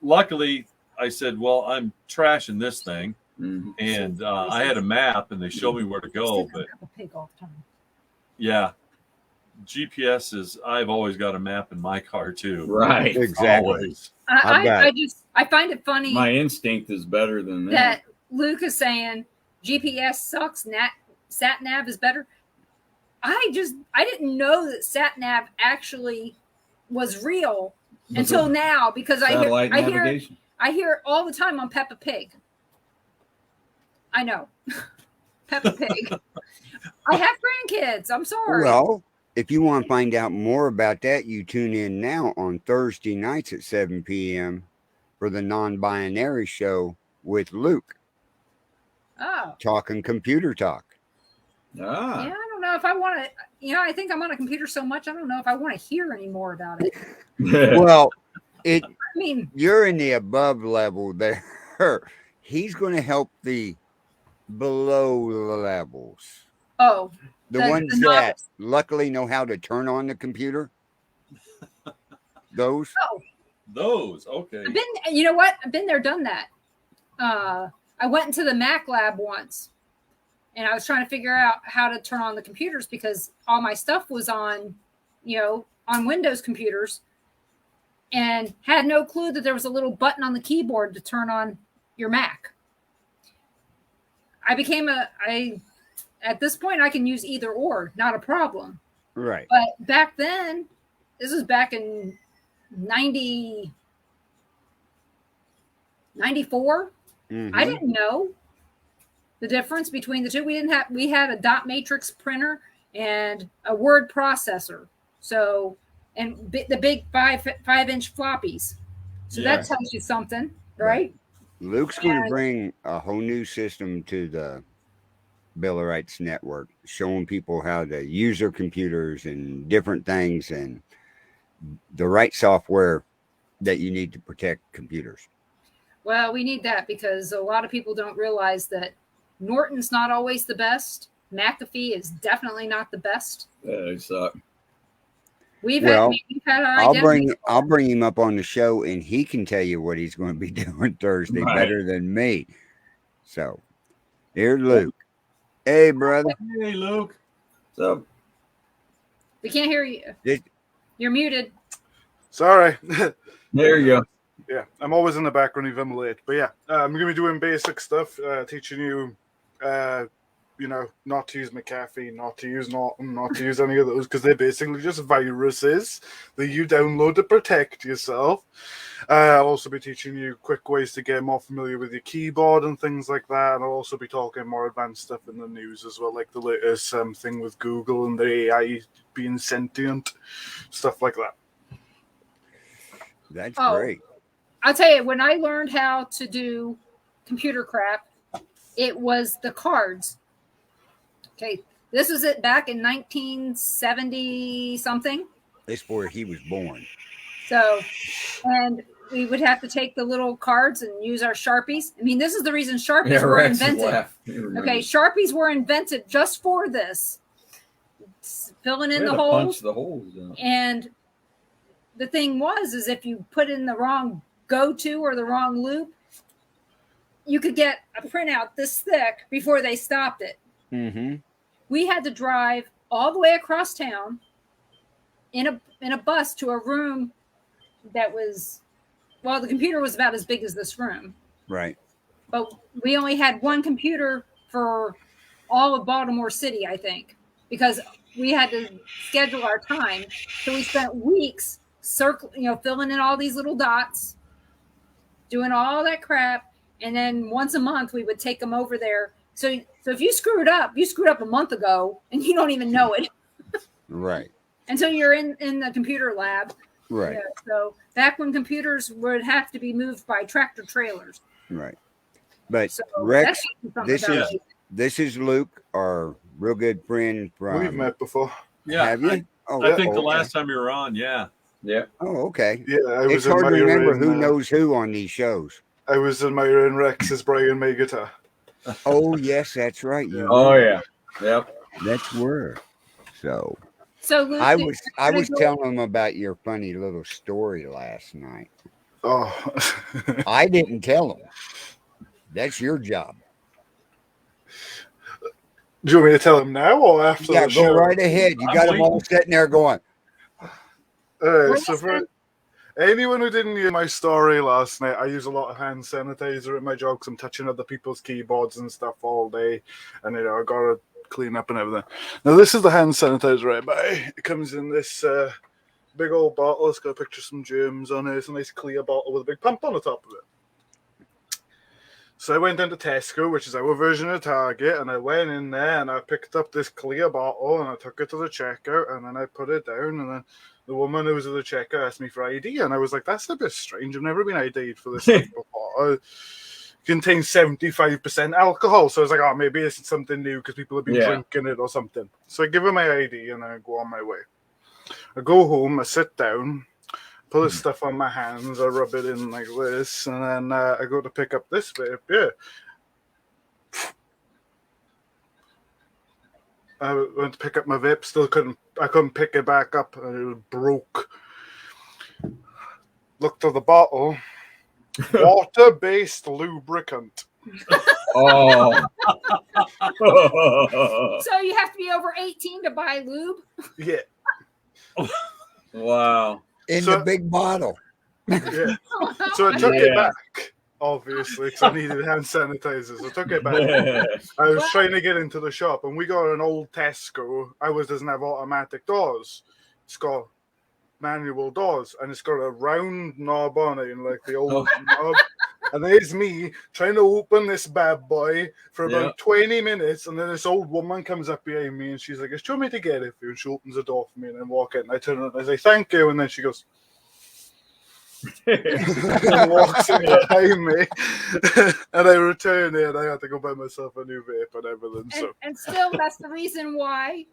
luckily, I said, "Well, I'm trashing this thing." Mhm. And I had a map, and they showed me where to go. But pig all the time. yeah, GPS is. I've always got a map in my car too. Right. Exactly. Always. I find it funny My instinct is better than that Luke is saying GPS sucks. Sat nav is better. I didn't know that sat nav actually was real until now, because Satellite I hear navigation. it all the time on Peppa Pig. I know. Peppa Pig. I have grandkids. I'm sorry. Well, if you want to find out more about that, you tune in now on Thursday nights at 7 p.m. for the non-binary show with Luke, Oh. talking computer talk. Ah. Yeah, I don't know if I want to. I think I'm on a computer so much, I don't know if I want to hear any more about it. Well, I mean, you're in the above level there. He's going to help the below levels. oh, The The- ones the that novice. luckily know how to turn on the computer. Those. Those okay. you know what? I've been there, done that. I went into the Mac lab once, and I was trying to figure out how to turn on the computers because all my stuff was on Windows computers, and had no clue that there was a little button on the keyboard to turn on your Mac. At this point, I can use either or, not a problem. Right. But back then, this was back in 94. Mhm. I didn't know the difference between the two. We had a dot matrix printer and a word processor. So, and the big 5-inch floppies. So Yeah. that tells you something, right? Luke's going to bring a whole new system to the Bill of Rights Network, showing people how to use their computers and different things and the right software that you need to protect computers. Well, we need that because a lot of people don't realize that Norton's not always the best. McAfee is definitely not the best. They suck. We've Well, had our I'll identities. bring him up on the show, and he can tell you what he's going to be doing Thursday Right. better than me. So, here's Luke. Hey, brother. Hey, Luke. So We can't hear you. This- You're muted. Sorry. there you go. Yeah, I'm always in the background if I'm late. But yeah, I'm going to be doing basic stuff, teaching you, not to use McAfee, not to use Norton, not to use any of those, because they're basically just viruses that you download to protect yourself. I'll also be teaching you quick ways to get more familiar with your keyboard and things like that. And I'll also be talking more advanced stuff in the news as well, like the latest thing with Google and the AI being sentient, stuff like that. That's Oh. great. I'll tell you, when I learned how to do computer crap, it was the cards. Okay, this was it back in 1970 something. That's where he was born. So, and we would have to take the little cards and use our Sharpies. I mean, this is the reason Sharpies Yeah, were Rex invented. laughed. Okay, Sharpies were invented just for this. It's filling in the Punch holes. the holes out. And the thing is if you put in the wrong go-to or the wrong loop, you could get a printout this thick before they stopped it. Mm-hmm. We had to drive all the way across town in a bus to a room that was, well, the computer was about as big as this room, Right. but we only had one computer for all of Baltimore City, I think, because we had to schedule our time. So we spent weeks filling in all these little dots, doing all that crap. And then once a month we would take them over there. So if you screwed up a month ago and you don't even know it Right. until you're in the computer lab. Right. Yeah, so back when computers would have to be moved by tractor trailers. Right. But So Rex, that's something this about is this is Luke, our real good friend from. We've met before. Yeah. Have you? I think the okay. last time you were on, yeah. Yeah. Oh, okay. Yeah, I It's was hard to remember who admiring, knows who on these shows. I was admiring Rex's Brian May guitar. Oh, yes, that's right. You Oh were. yeah. Yep. That's where. So Luke, I was telling him about your funny little story last night. Oh. I didn't tell him. That's your job. Do you want me to tell him now or after Yeah, the go show? right ahead. You I'm got them all waiting. sitting there going, So for anyone who didn't hear my story last night, I use a lot of hand sanitizer at my job because I'm touching other people's keyboards and stuff all day, and I gotta clean up and everything. Now this is the hand sanitizer I buy. It comes in this big old bottle. It's got a picture of some germs on it. It's a nice clear bottle with a big pump on the top of it. So I went into Tesco, which is our version of Target, and I went in there and I picked up this clear bottle and I took it to the checkout and then I put it down and then the woman who was at the checkout asked me for ID and I was like, that's a bit strange. I've never been ID'd for this stuff before. It contains 75% alcohol. So I was like, oh, maybe it's something new because people have been drinking it or something. So I give her my ID and I go on my way. I go home, I sit down, pull this stuff on my hands, I rub it in like this, and then I go to pick up this vape. Yeah. I went to pick up my vape, I couldn't pick it back up, and it broke. Looked at the bottle, water-based lubricant. Oh. So you have to be over 18 to buy lube? Yeah. Wow. in So- the big bottle. Yeah. So I took it Yeah. back, obviously, because I needed hand sanitizer. So I took it back. I was trying to get into the shop, and we got an old Tesco. Ours doesn't have automatic doors. It's got manual doors, and it's got a round knob on it, and like the old knob. And there's me trying to open this bad boy for about 20 minutes, and then this old woman comes up behind me, and she's like, "Do you want me to get it for you?" And she opens the door for me, and I walk in. And I turn around, and I say, "Thank you," and then she goes. And walks in behind me, and I return it, and I had to go buy myself a new vape and everything. So And still, that's the reason why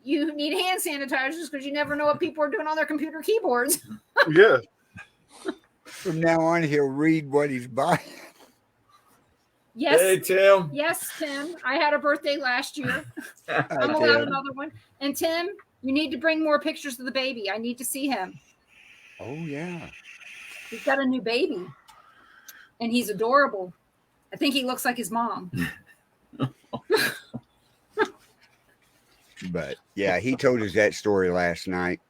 you need hand sanitizers, because you never know what people are doing on their computer keyboards. yeah, From now on, he'll read what he's buying. Yes. Hey, Tim. Yes, Tim. I had a birthday last year. I'm Hi, allowed Tim. another one. And Tim, you need to bring more pictures of the baby. I need to see him. Oh yeah. He's got a new baby. And he's adorable. I think he looks like his mom. But yeah, he told us that story last night.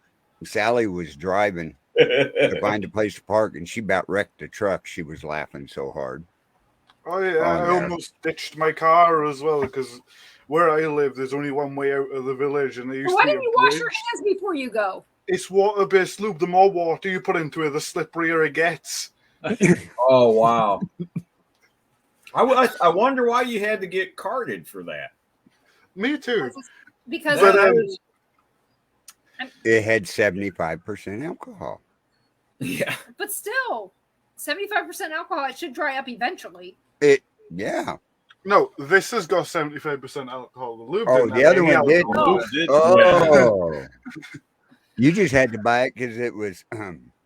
Sally was driving to find a place to park, and she about wrecked the truck. She was laughing so hard. Oh yeah, On I there. almost ditched my car as well because where I live, there's only one way out of the village, and they used Why to be didn't a you wash bridge. your hands before you go? It's water-based lube. The more water you put into it, the slipperier it gets. Oh, wow. I wonder why you had to get carded for that. Me too. Because But, It had 75% alcohol. Yeah. but still, 75% alcohol, it should dry up eventually. Yeah. No, this has got 75% alcohol. The lube. Oh, didn't the have other any one did. alcohol. Did- Oh. You just had to buy it because it was,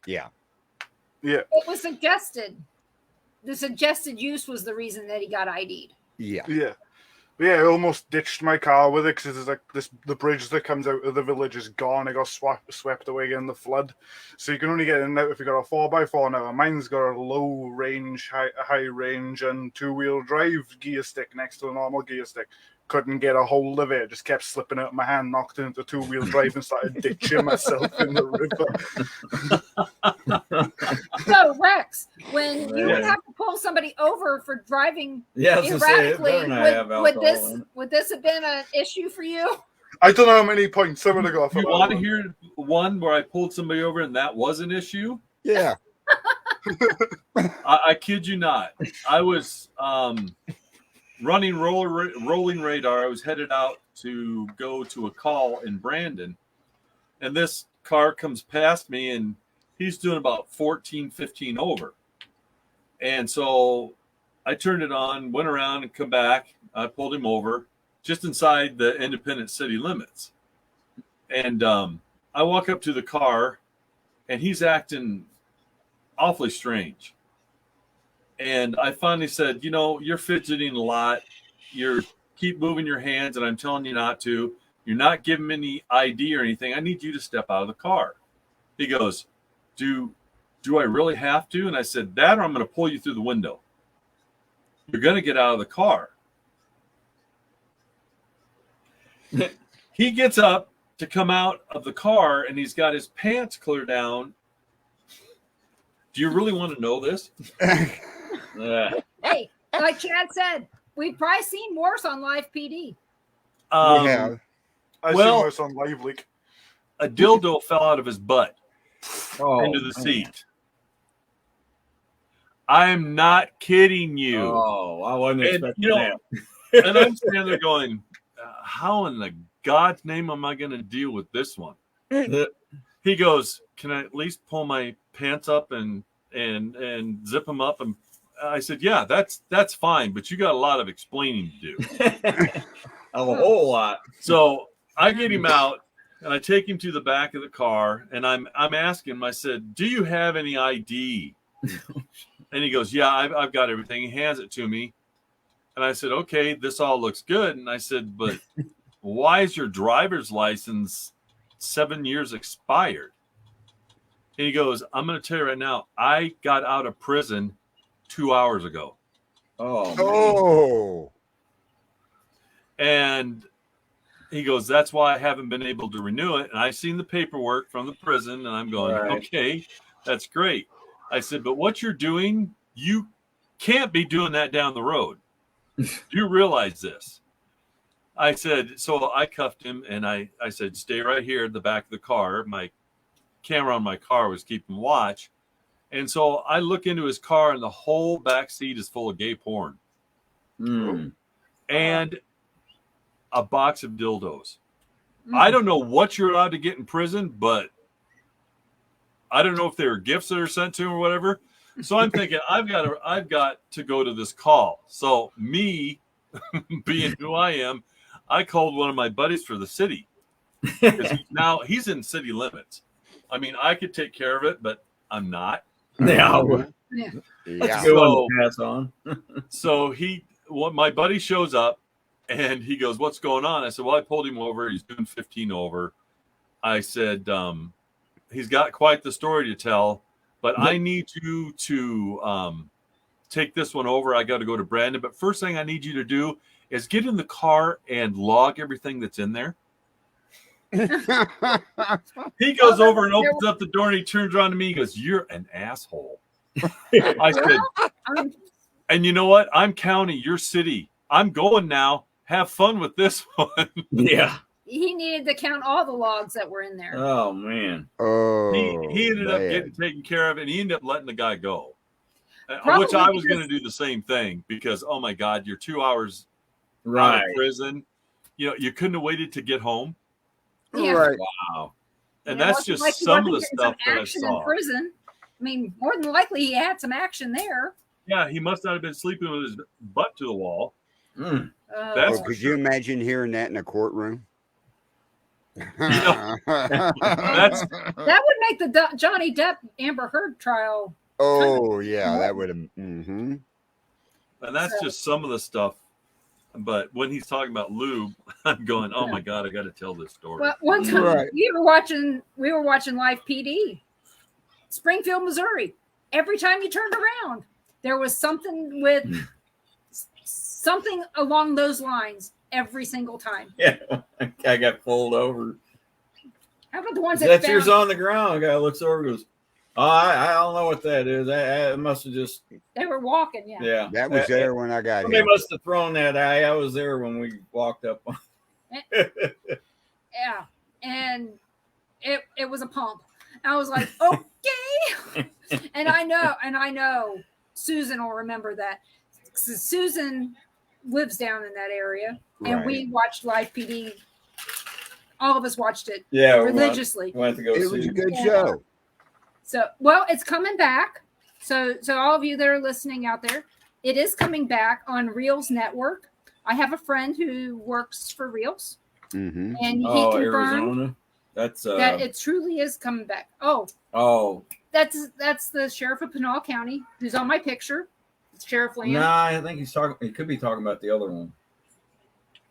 yeah. Yeah. It was suggested. The suggested use was the reason that he got ID'd. Yeah. Yeah. But yeah, I almost ditched my car with it because it's like the bridge that comes out of the village is gone. It got swept away in the flood. So you can only get in and out if you got a 4x4 now. Mine's got a low range, high range, and 2-wheel drive gear stick next to a normal gear stick. Couldn't get a hold of it. Just kept slipping out of my hand, knocked it into 2-wheel drive, and started ditching myself in the river. So, Rex, when you would Yeah. have to pull somebody over for driving Yeah, I was gonna say, it erratically, better not have would alcohol in it. this have been an issue for you? I don't know how many points I would have got for You that want to one. hear one where I pulled somebody over and that was an issue? Yeah. I kid you not. I was running rolling radar. I was headed out to go to a call in Brandon, and this car comes past me, and he's doing about 14, 15 over. And so I turned it on, went around and come back. I pulled him over just inside the independent city limits. And I walk up to the car, and he's acting awfully strange. And I finally said, you're fidgeting a lot. You keep moving your hands, and I'm telling you not to. You're not giving me any ID or anything. I need you to step out of the car. He goes, do I really have to? And I said, that or I'm going to pull you through the window. You're going to get out of the car. He gets up to come out of the car, and he's got his pants clear down. Do you really want to know this? Yeah. Hey, like Chad said, we've probably seen worse on Live PD. Yeah. I well- seen this on Live Leak. A dildo fell out of his butt Oh, into the man. seat. I'm not kidding you. Oh, I wasn't And, expecting you know, that. And I'm standing there going, how in the God's name am I going to deal with this one? He goes, can I at least pull my pants up and zip them up? And I said, yeah, that's fine, but you got a lot of explaining to do. A whole lot. So I get him out and I take him to the back of the car, and I'm asking him, I said, do you have any ID? And he goes, yeah, I've got everything. He hands it to me. And I said, okay, this all looks good. And I said, but why is your driver's license 7 years expired? And he goes, I'm going to tell you right now, I got out of prison 2 hours ago. Oh, man. Oh. And he goes, that's why I haven't been able to renew it. And I've seen the paperwork from the prison, and I'm going, Right. okay, that's great. I said, but what you're doing, you can't be doing that down the road. Do you realize this? I said, so I cuffed him, and I said, stay right here at the back of the car. My camera on my car was keeping watch. And so I look into his car, and the whole back seat is full of gay porn Mm. and a box of dildos. I don't know what you're allowed to get in prison, but I don't know if they were gifts that are sent to him or whatever. So I'm thinking I've got to go to this call. So me being who I am, I called one of my buddies for the city because he's in city limits. I mean, I could take care of it, but I'm not. Yeah. Yeah. Good one to pass on. So he my buddy shows up and he goes, "What's going on?" I said, "Well, I pulled him over. He's doing 15 over." I said, "He's got quite the story to tell, but I need you to take this one over. I got to go to Brandon. But first thing I need you to do is get in the car and log everything that's in there." He goes over and opens up the door and he turns around to me. He goes, "You're an asshole." I said, "And you know what? I'm county, you're city. I'm going now. Have fun with this one." Yeah. He needed to count all the logs that were in there. Oh man. He ended up getting taken care of, and he ended up letting the guy go. Which I was going to do the same thing because, oh my God, you're 2 hours out of prison. You know, you couldn't have waited to get home. Yeah. Right. Wow. And that's just some of the stuff that I saw. In prison. I mean, more than likely he had some action there. Yeah, he must not have been sleeping with his butt to the wall. Could you imagine hearing that in a courtroom? That would make the Johnny Depp Amber Heard trial. Oh yeah, that would have. Mm-hmm. And that's just some of the stuff. But when he's talking about lube, I'm going, "Oh my God, I got to tell this story." Well, one time we were watching Live PD, Springfield, Missouri. Every time you turned around, there was something along those lines every single time. Yeah, I got pulled over. How about the ones that's yours on the ground? The guy looks over and goes, "Oh, I don't know what that is. I must have just." They were walking, yeah. Yeah, that was there when I got here. They must have thrown that. I was there when we walked up. Yeah, and it was a pump. I was like, okay, and I know Susan will remember that. Susan lives down in that area, and we watched Live PD. All of us watched it religiously. Went to go it was a good show. So, well, it's coming back. So all of you that are listening out there, it is coming back on Reels Network. I have a friend who works for Reels, and he confirmed Arizona. That's that it truly is coming back. Oh, that's the sheriff of Pinal County who's on my picture. It's Sheriff Lamb. Nah, I think he's talking. He could be talking about the other one.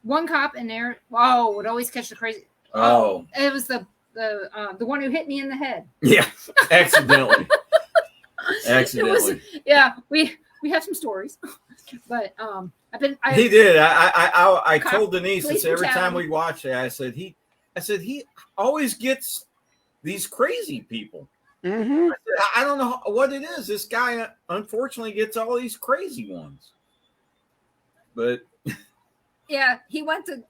One cop in there. Oh, would always catch the crazy. Oh, it was the one who hit me in the head. Yeah, accidentally. Accidentally. Yeah, we have some stories, but he did. I told Denise this every brutality. time we watch it. I said he always gets these crazy people. Mm-hmm. I don't know what it is. This guy unfortunately gets all these crazy ones. But yeah, he went to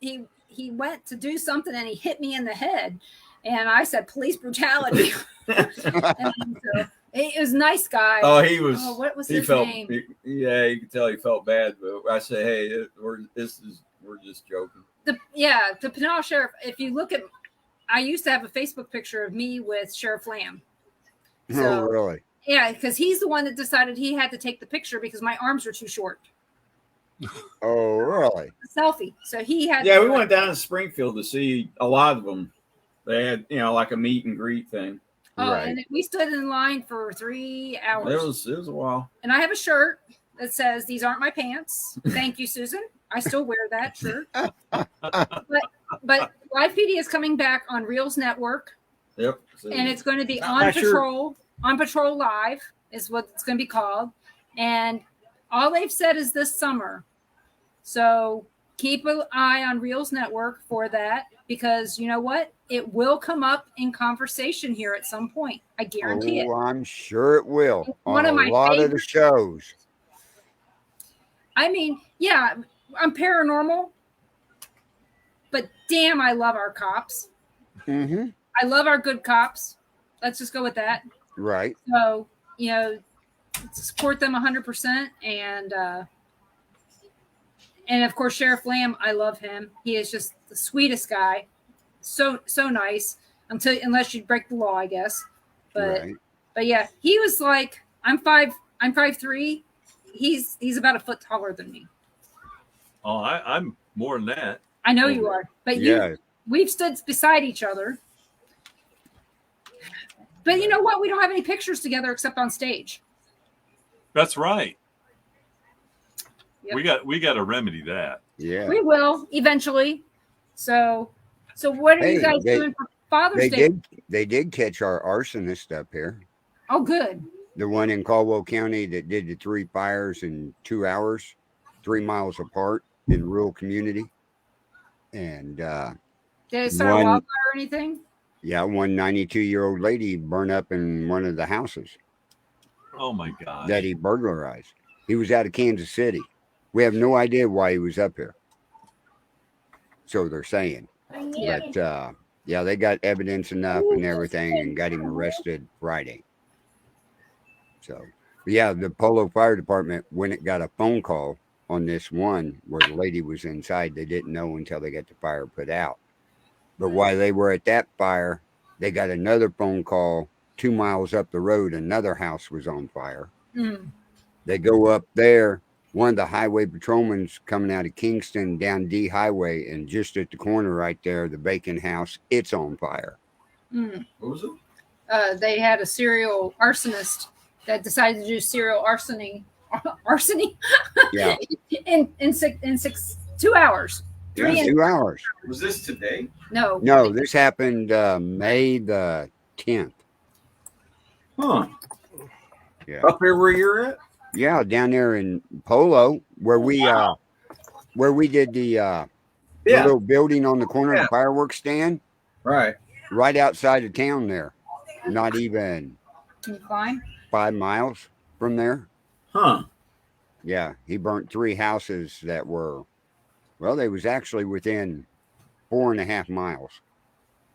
do something and he hit me in the head, and I said police brutality. And so, it was a nice guy. Oh, he was. Oh, what was his name? You could tell he felt bad. But I said, "Hey, we're just joking." The Pinal Sheriff. If you look at, I used to have a Facebook picture of me with Sheriff Lamb. So, oh, really? Yeah, because he's the one that decided he had to take the picture because my arms are too short. Oh, really? A selfie. So he had. Yeah, we went down to Springfield to see a lot of them. They had, like a meet and greet thing. Oh, right. And we stood in line for 3 hours. It was a while. And I have a shirt that says, "These aren't my pants." Thank you, Susan. I still wear that shirt. But Live PD is coming back on Reels Network. Yep. And it's going to be on Patrol. On Patrol Live is what it's going to be called. And all they've said is this summer. So keep an eye on Reels Network for that, because you know what? It will come up in conversation here at some point. I guarantee it. I'm sure it will. One of my lot of the shows. I mean, yeah, I'm paranormal, but damn, I love our cops. Mm-hmm. I love our good cops. Let's just go with that. Right. So, support them 100%. And of course, Sheriff Lamb, I love him. He is just the sweetest guy. So nice. Unless you break the law, I guess. But yeah, he was like, I'm 5'3". He's about a foot taller than me. Oh, I'm more than that. I know you are, but we've stood beside each other. But you know what? We don't have any pictures together except on stage. That's right. Yep. we got to remedy that. Yeah. We will eventually. So what are you Hey, guys doing for Father's Day? They did catch our arsonist up here. Oh, good. The one in Caldwell County that did the 3 fires in 2 hours, 3 miles apart in rural community. And Did it start a one, wildfire or anything? yeah, one 92-year-old lady burned up in one of the houses Oh my gosh. that he burglarized. He was out of Kansas City. We have no idea why he was up here. So they're saying. Yeah. But yeah, they got evidence enough and everything and got him arrested Friday. So, but yeah, the Polo Fire Department, when it got a phone call on this one where the lady was inside, they didn't know until they got the fire put out. But while they were at that fire, they got another phone call 2 miles up the road. Another house was on fire. Mm. They go up there. One of the highway patrolmen's coming out of Kingston down D Highway, and just at the corner right there, the Bacon House, it's on fire. Mm. What was it? They had a serial arsonist that decided to do serial arsony Yeah, in 2 hours. yeah, 2 hours. Was this today? No. No, this happened May the 10th. Huh. Yeah, Up here where you're at? yeah, down there in Polo, where we did the Yeah. little building on the corner of Yeah. the fireworks stand, Right. right outside of town there. Not even Can you climb? 5 miles from there. Huh. Yeah, he burnt 3 houses that were, well, they was actually within 4.5 miles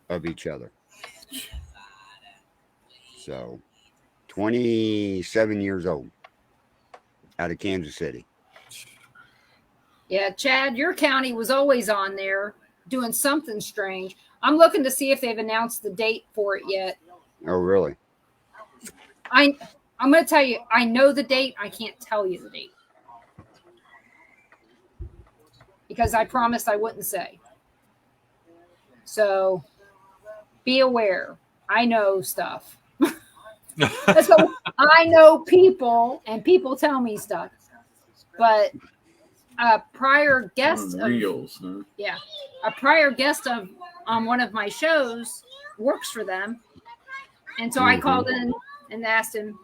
of each other. So, 27 years old, out of Kansas City. Yeah, Chad, your county was always on there doing something strange. I'm looking to see if they've announced the date for it yet. Oh, really? I'm going to tell you, I know the date. I can't tell you the date because I promised I wouldn't say. So be aware. I know stuff. So I know people, and people tell me stuff. But a prior guest of, Reels, huh? yeah, a prior guest of on one of my shows works for them, and so I called in and asked him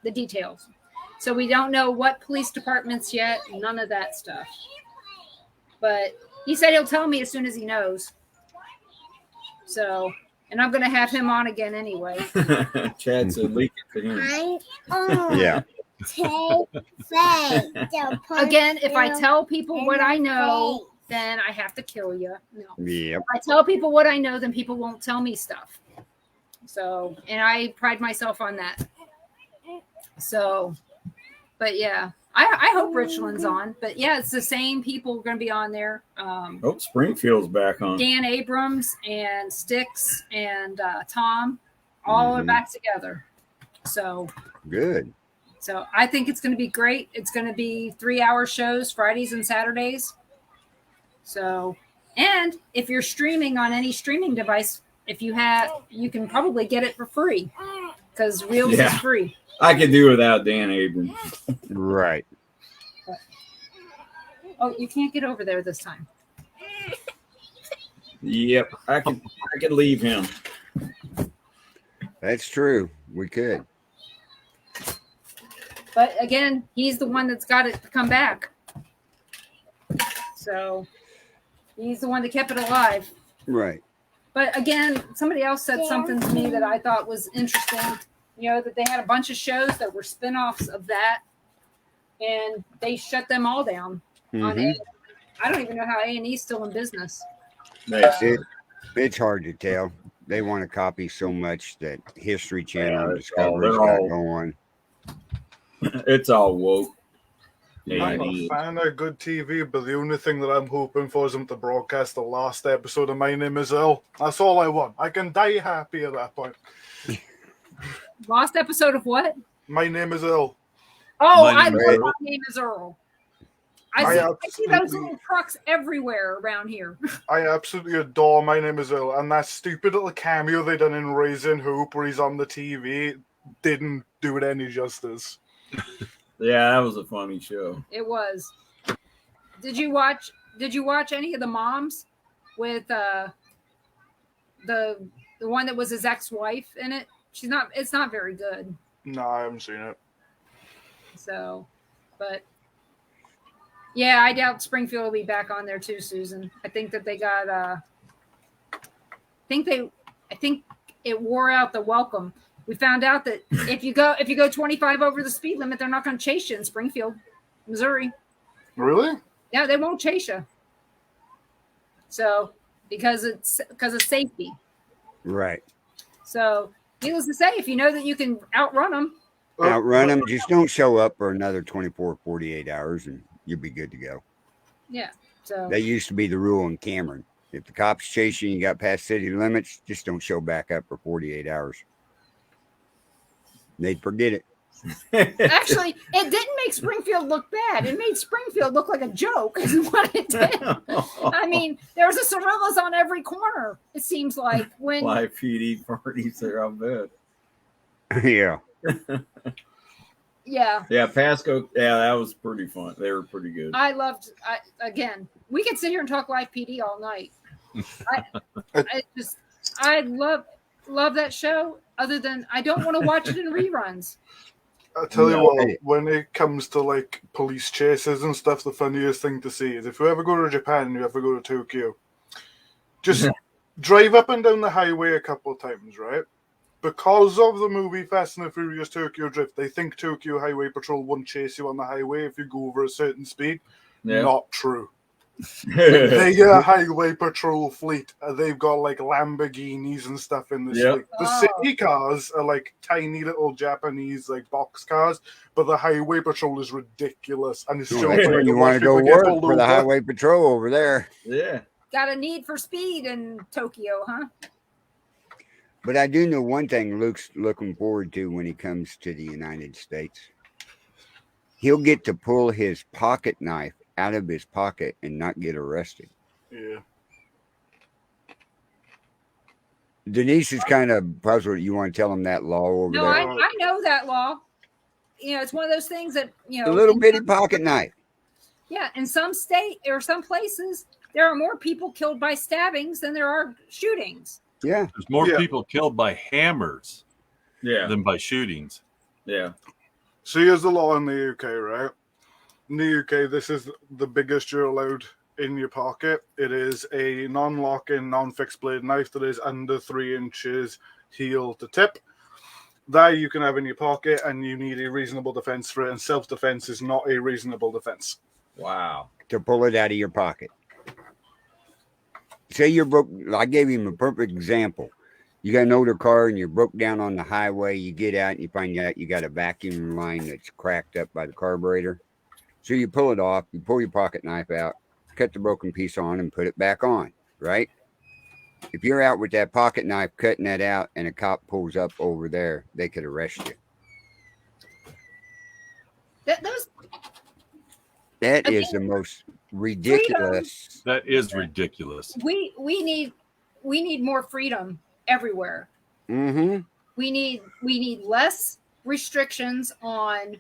the details. So we don't know what police departments yet, none of that stuff. But he said he'll tell me as soon as he knows. So, and I'm going to have him on again anyway. Chad said leak it to him. Yeah. Again, if I tell people what I know, then I have to kill you. No. Yep. If I tell people what I know, then people won't tell me stuff. So, and I pride myself on that. So, but yeah, I hope Richland's on. But yeah, it's the same people going to be on there. Oh, Springfield's back on. Dan Abrams and Sticks and Tom, all are back together. So Good. So I think it's going to be great. It's going to be 3-hour shows, Fridays and Saturdays. So, and if you're streaming on any streaming device, if you have, you can probably get it for free because Reels is free. I could do without Dan Abrams. Right. Oh, you can't get over there this time. Yep, I could leave him. That's true. We could. But again, he's the one that's got it to come back. So he's the one that kept it alive. Right. But again, somebody else said something to me that I thought was interesting. You know, that they had a bunch of shows that were spinoffs of that, and they shut them all down. On A. I don't even know how A&E's still in business. It's hard to tell. They want to copy so much that History Channel and Discovery's got going. It's all woke. I'm a fan of good TV, but the only thing that I'm hoping for is them to broadcast the last episode of My Name Is Earl. That's all I want. I can die happy at that point. Last episode of what? My Name Is Earl. Oh, I love My Name Is Earl. I see those little trucks everywhere around here. I absolutely adore My Name Is Earl, and that stupid little cameo they done in Raising Hope where he's on the TV didn't do it any justice. Yeah, that was a funny show. It was. Did you watch any of the moms with the one that was his ex-wife in it? It's not very good. No, I haven't seen it. So, but yeah, I doubt Springfield will be back on there too, Susan. I think that they got I think it wore out the welcome. We found out that if you go 25 over the speed limit, they're not going to chase you in Springfield, Missouri. Really? Yeah, they won't chase you. So, because of safety. Right. So, needless to say, if you know that you can outrun them, Outrun them. Just don't show up for another 24, 48 hours and you'll be good to go. yeah. So That used to be the rule in Cameron. If the cops chase you and you got past city limits, just don't show back up for 48 hours. They'd forget it. actually, it didn't make Springfield look bad. It made Springfield look like a joke, is what it did. I mean, there was a Cirillas on every corner. It seems like when Live PD parties there, I'll bet. Yeah. yeah. Yeah, Pasco. Yeah, that was pretty fun. They were pretty good. Again, we could sit here and talk live PD all night. I love that show. Other than I don't want to watch it in reruns. I tell you what, when it comes to like police chases and stuff, the funniest thing to see is if you ever go to Japan and you ever go to Tokyo, just drive up and down the highway a couple of times, right? Because of the movie Fast and the Furious Tokyo Drift, they think Tokyo Highway Patrol won't chase you on the highway if you go over a certain speed. Yeah. Not true. They got a highway patrol fleet. They've got like Lamborghinis and stuff in this fleet. The city cars are like tiny little Japanese like box cars, but the highway patrol is ridiculous. And it's so you want to go work for the highway patrol over there. Yeah. Got a need for speed in Tokyo, huh? But I do know one thing Luke's looking forward to when he comes to the United States. He'll get to pull his pocket knife out of his pocket and not get arrested. Yeah. Denise is kind of puzzled. You want to tell him that law over No, there? I know that law. You know, it's one of those things that, you know. A little bitty pocket knife. Yeah, in some state or some places, there are more people killed by stabbings than there are shootings. Yeah. There's more people killed by hammers than by shootings. Yeah. So here's the law in the UK, right? In the UK, this is the biggest you're allowed in your pocket. It is a non-lock-in, non-fixed blade knife that is under 3 inches heel to tip. That you can have in your pocket, and you need a reasonable defense for it, and self-defense is not a reasonable defense. Wow. To pull it out of your pocket. Say you're broke. I gave him a perfect example. You got an older car and you're broke down on the highway. You get out and you find out you got a vacuum line that's cracked up by the carburetor. So you pull it off, you pull your pocket knife out, cut the broken piece on and put it back on, right? If you're out with that pocket knife cutting that out and a cop pulls up over there, they could arrest you. That is the most ridiculous. That is ridiculous. We need more freedom everywhere. Mm-hmm. We need less restrictions on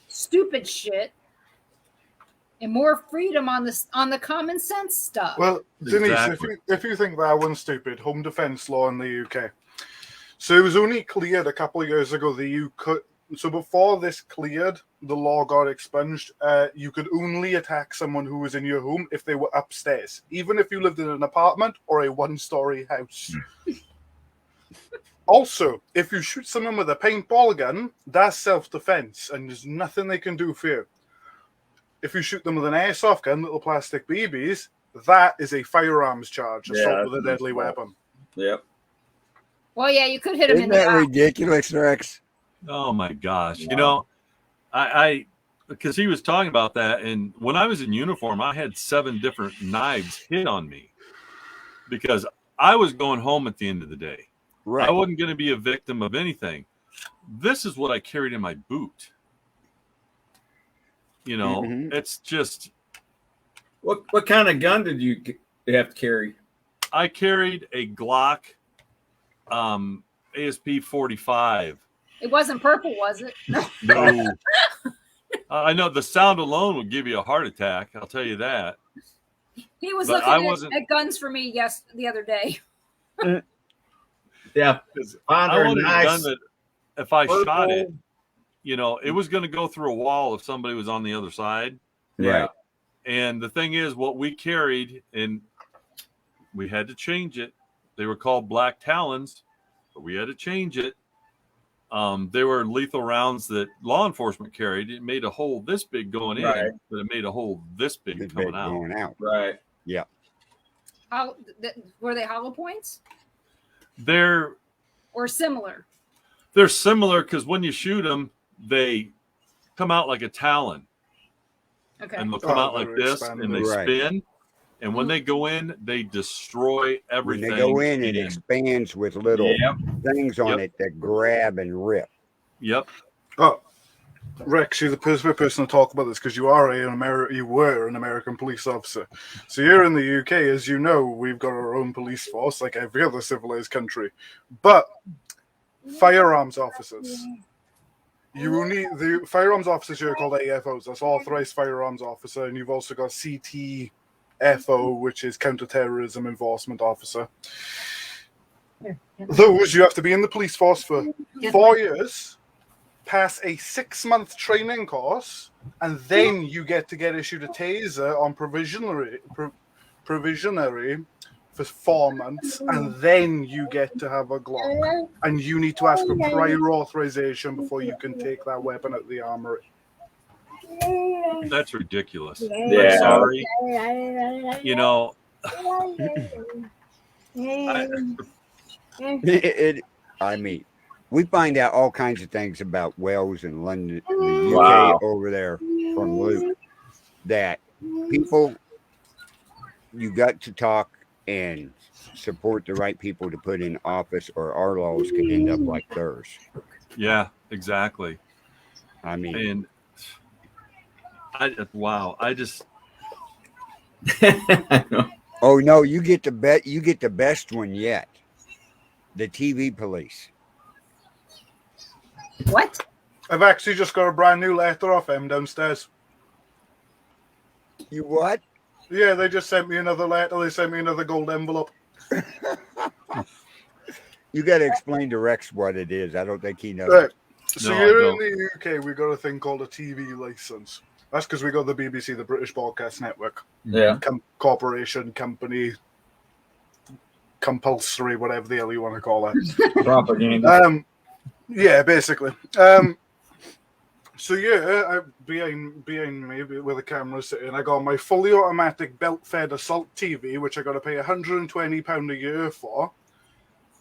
stupid shit and more freedom on the common sense stuff. Well, Denise, Exactly. if you think that one's stupid, home defense law in the UK. So it was only cleared a couple of years ago that you could. So before this cleared, the law got expunged. You could only attack someone who was in your home if they were upstairs, even if you lived in an apartment or a one-story house. Also, if you shoot someone with a paintball gun, that's self-defense, and there's nothing they can do for you. If you shoot them with an airsoft gun, little plastic BBs, that is a firearms charge, assault with a deadly weapon. Yep. Well, yeah, you could hit him Isn't in the that eye. ridiculous, Rex? Oh my gosh. Wow. You know, I because he was talking about that, and when I was in uniform, I had 7 different knives hit on me because I was going home at the end of the day. Right. I wasn't going to be a victim of anything. This is what I carried in my boot. You know, it's just. What kind of gun did you have to carry? I carried a Glock ASP 45. It wasn't purple, was it? No. I know the sound alone would give you a heart attack. I'll tell you that. He was But I looking wasn't- at guns for me the other day. Yeah, 'Cause found I her wanted a nice gun that if I shot purple. it, it was going to go through a wall if somebody was on the other side. Yeah. And the thing is, what we carried, and we had to change it. They were called Black Talons, but we had to change it. They were lethal rounds that law enforcement carried. It made a hole this big going Right. in, but it made a hole this big It's coming been out. going out. Right. Were they hollow points They're or similar? similar because when you shoot them, they come out like a talon, Okay. and they'll come Oh, out like they're this, and they expanded. Right. spin. And when they go in, they destroy When everything. they go in, it expands with little Yep. things on Yep. it that grab and rip. Yep. Oh, Rex, you're the perfect person to talk about this because you were an American police officer. So you're in the UK, as you know, we've got our own police force, like every other civilized country. But firearms officers, you need the firearms officers here are called AFOs. That's authorized firearms officer, and you've also got CTFO, which is counterterrorism enforcement officer. Those you have to be in the police force for 4 years, pass a 6-month training course, and then you get issued a taser on provisionary for 4 months, and then you get to have a Glock. And you need to ask for prior authorization before you can take that weapon out of the armory. That's ridiculous. Yeah. I'm sorry. I mean, we find out all kinds of things about Wales and London, the UK Wow. over there from Luke, that people, you got to talk and support the right people to put in office, or our laws could end up like theirs. Yeah, exactly. I mean, And I just oh no, you get the best one yet. The TV police. What? I've actually just got a brand new letter off them downstairs. You what? Yeah, they just sent me another letter. They sent me another gold envelope. You got to explain to Rex what it is. I don't think he knows. Right. So No, I here don't. in the UK, we got a thing called a TV license. That's because we got the BBC, the British Broadcast Network, Yeah. corporation, company, compulsory, whatever the hell you want to call it. Propaganda. Yeah, basically. So yeah, behind me with a camera sitting, I got my fully automatic belt-fed assault TV, which I got to pay £120 a year for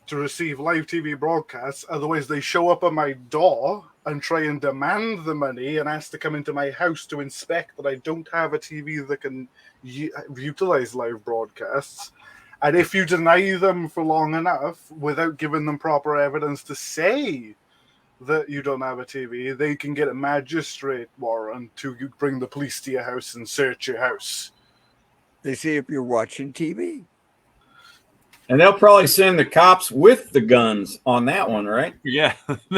to receive live TV broadcasts. Otherwise, they show up at my door and try and demand the money and ask to come into my house to inspect that I don't have a TV that can utilize live broadcasts. And if you deny them for long enough without giving them proper evidence to say that you don't have a TV, they can get a magistrate warrant to bring the police to your house and search your house. They see if you're watching TV. And they'll probably send the cops with the guns on that one, right? yeah.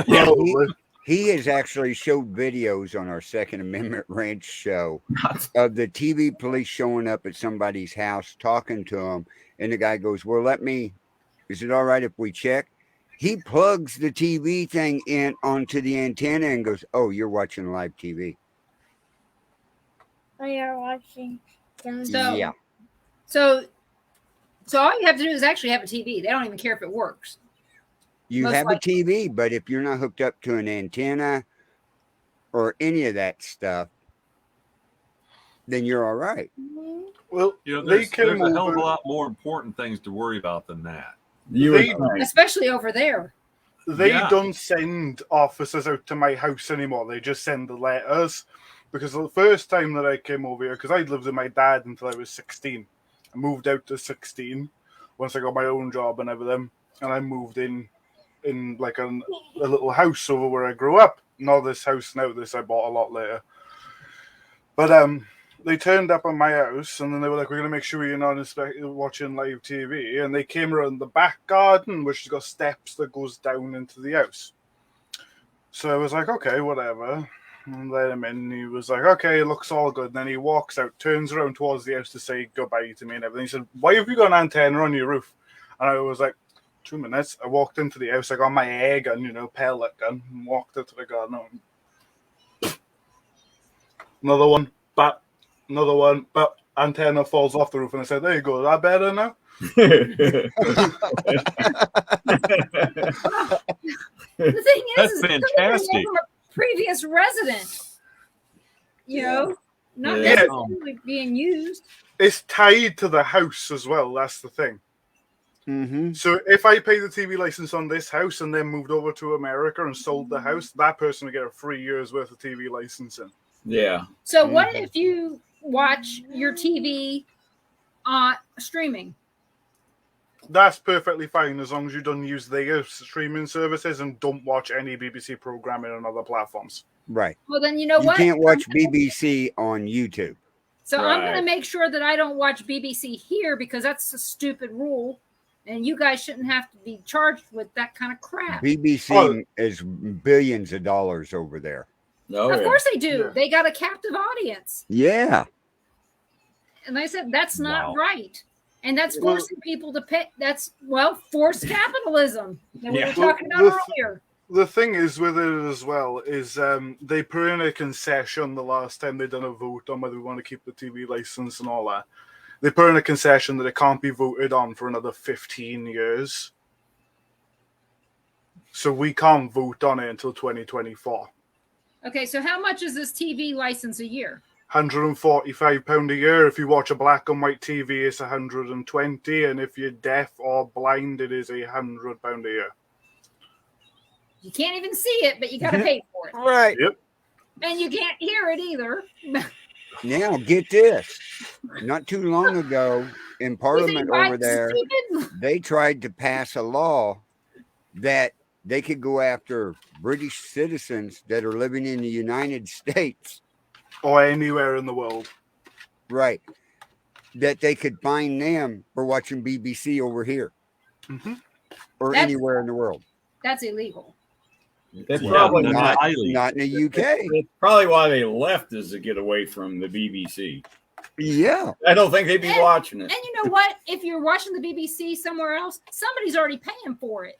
Yeah, Probably. he has actually showed videos on our Second Amendment Ranch show of the TV police showing up at somebody's house, talking to them, and the guy goes, "Well, is it all right if we check?" He plugs the TV thing in onto the antenna and goes, "Oh, you're watching live TV." We are watching. So- Yeah. So all you have to do is actually have a TV. They don't even care if it works. You Most have likely. a TV, but if you're not hooked up to an antenna or any of that stuff, then you're all right. Well, There's they a came hell of a over. lot more important things to worry about than that. You would They- think. Especially over there. They Yeah. don't send officers out to my house anymore. They just send the letters. Because the first time that I came over here, because I'd lived with my dad until I was 16. I moved out to 16 once I got my own job and everything. And I moved in like a little house over where I grew up. Not this house now, this I bought a lot later. But they turned up at my house and then they were like, "We're going to make sure you're not watching live TV." And they came around the back garden, which has got steps that goes down into the house. So I was like, okay, whatever. and let him in. And he was like, okay, it looks all good. And then he walks out, turns around towards the house to say goodbye to me and everything. He said, why have you got an antenna on your roof? And I was like, 2 minutes. I walked into the house. I got my air gun, pellet gun, and walked into the garden. Another one, but another one, but antenna falls off the roof. And I said, there you go. Is that better now? The thing That's is fantastic. from a previous resident, not Yeah. necessarily being used. It's tied to the house as well. That's the thing. Mm-hmm. So if I pay the TV license on this house and then moved over to America and sold the house, that person would get a 3 years worth of TV licensing. Yeah. So what if you watch your TV on streaming? That's perfectly fine as long as you don't use their streaming services and don't watch any BBC programming on other platforms. Right. Well, then you know You what? can't watch BBC on YouTube. So I'm going to Right. make sure that I don't watch BBC here because that's a stupid rule, and you guys shouldn't have to be charged with that kind of crap. BBC is billions of dollars over there. Oh, Of yeah. course they do. Yeah. They got a captive audience, Yeah. and I said that's not Wow. right, and that's Well- forcing people to pay. That's forced capitalism that we Yeah. were talking about Well, earlier. The thing is with it as well is they put in a concession the last time they done a vote on whether we want to keep the TV license and all that. They put in a concession that it can't be voted on for another 15 years. So we can't vote on it until 2024. Okay, so how much is this TV license a year? £145 a year. If you watch a black and white TV, it's 120, and if you're deaf or blind, it is £100 a year. You can't even see it, but you got to pay for it, Right. Yep. and you can't hear it either. Now, get this. Not too long ago in You Parliament think over Biden's there, stupid? they tried to pass a law that they could go after British citizens that are living in the United States. Or anywhere in the world. Right. That they could fine them for watching BBC over here Mm-hmm. or That's- anywhere in the world. That's illegal. That's Yeah, probably that's not. highly. Not in the UK. That's probably why they left, is to get away from the BBC. Yeah. I don't think they'd be watching it. And you know what? If you're watching the BBC somewhere else, somebody's already paying for it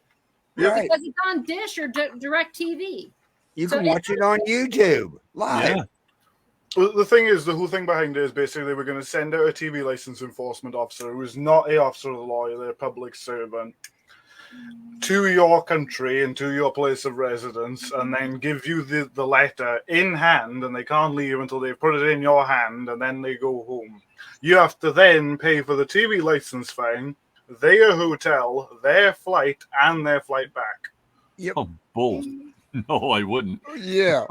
Right. because it's on Dish or Direct TV. You So can it- watch it on YouTube live. Yeah. Well, the thing is, the whole thing behind it is basically they were going to send out a TV license enforcement officer who is not a officer of the law, they're a public servant, to your country and to your place of residence, and then give you the letter in hand, and they can't leave until they've put it in your hand, and then they go home. You have to then pay for the TV license fine, their hotel, their flight, and their flight back. Oh, bull. No, I wouldn't. Yeah.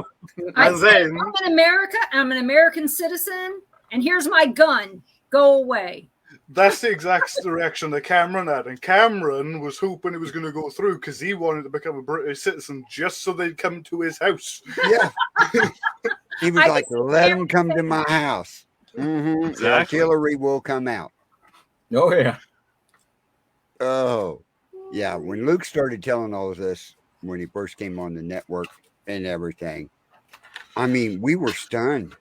I And said, then- I'm in America. I'm an American citizen, and here's my gun. Go away. That's the exact direction that Cameron had, and Cameron was hoping it was going to go through because he wanted to become a British citizen just so they'd come to his house. Yeah. He was I like, can see let him Cameron come to saying my house. Mm-hmm. Exactly. The artillery will come out. Oh, yeah. Oh, yeah. When Luke started telling all of this, when he first came on the network and everything, I mean, we were stunned.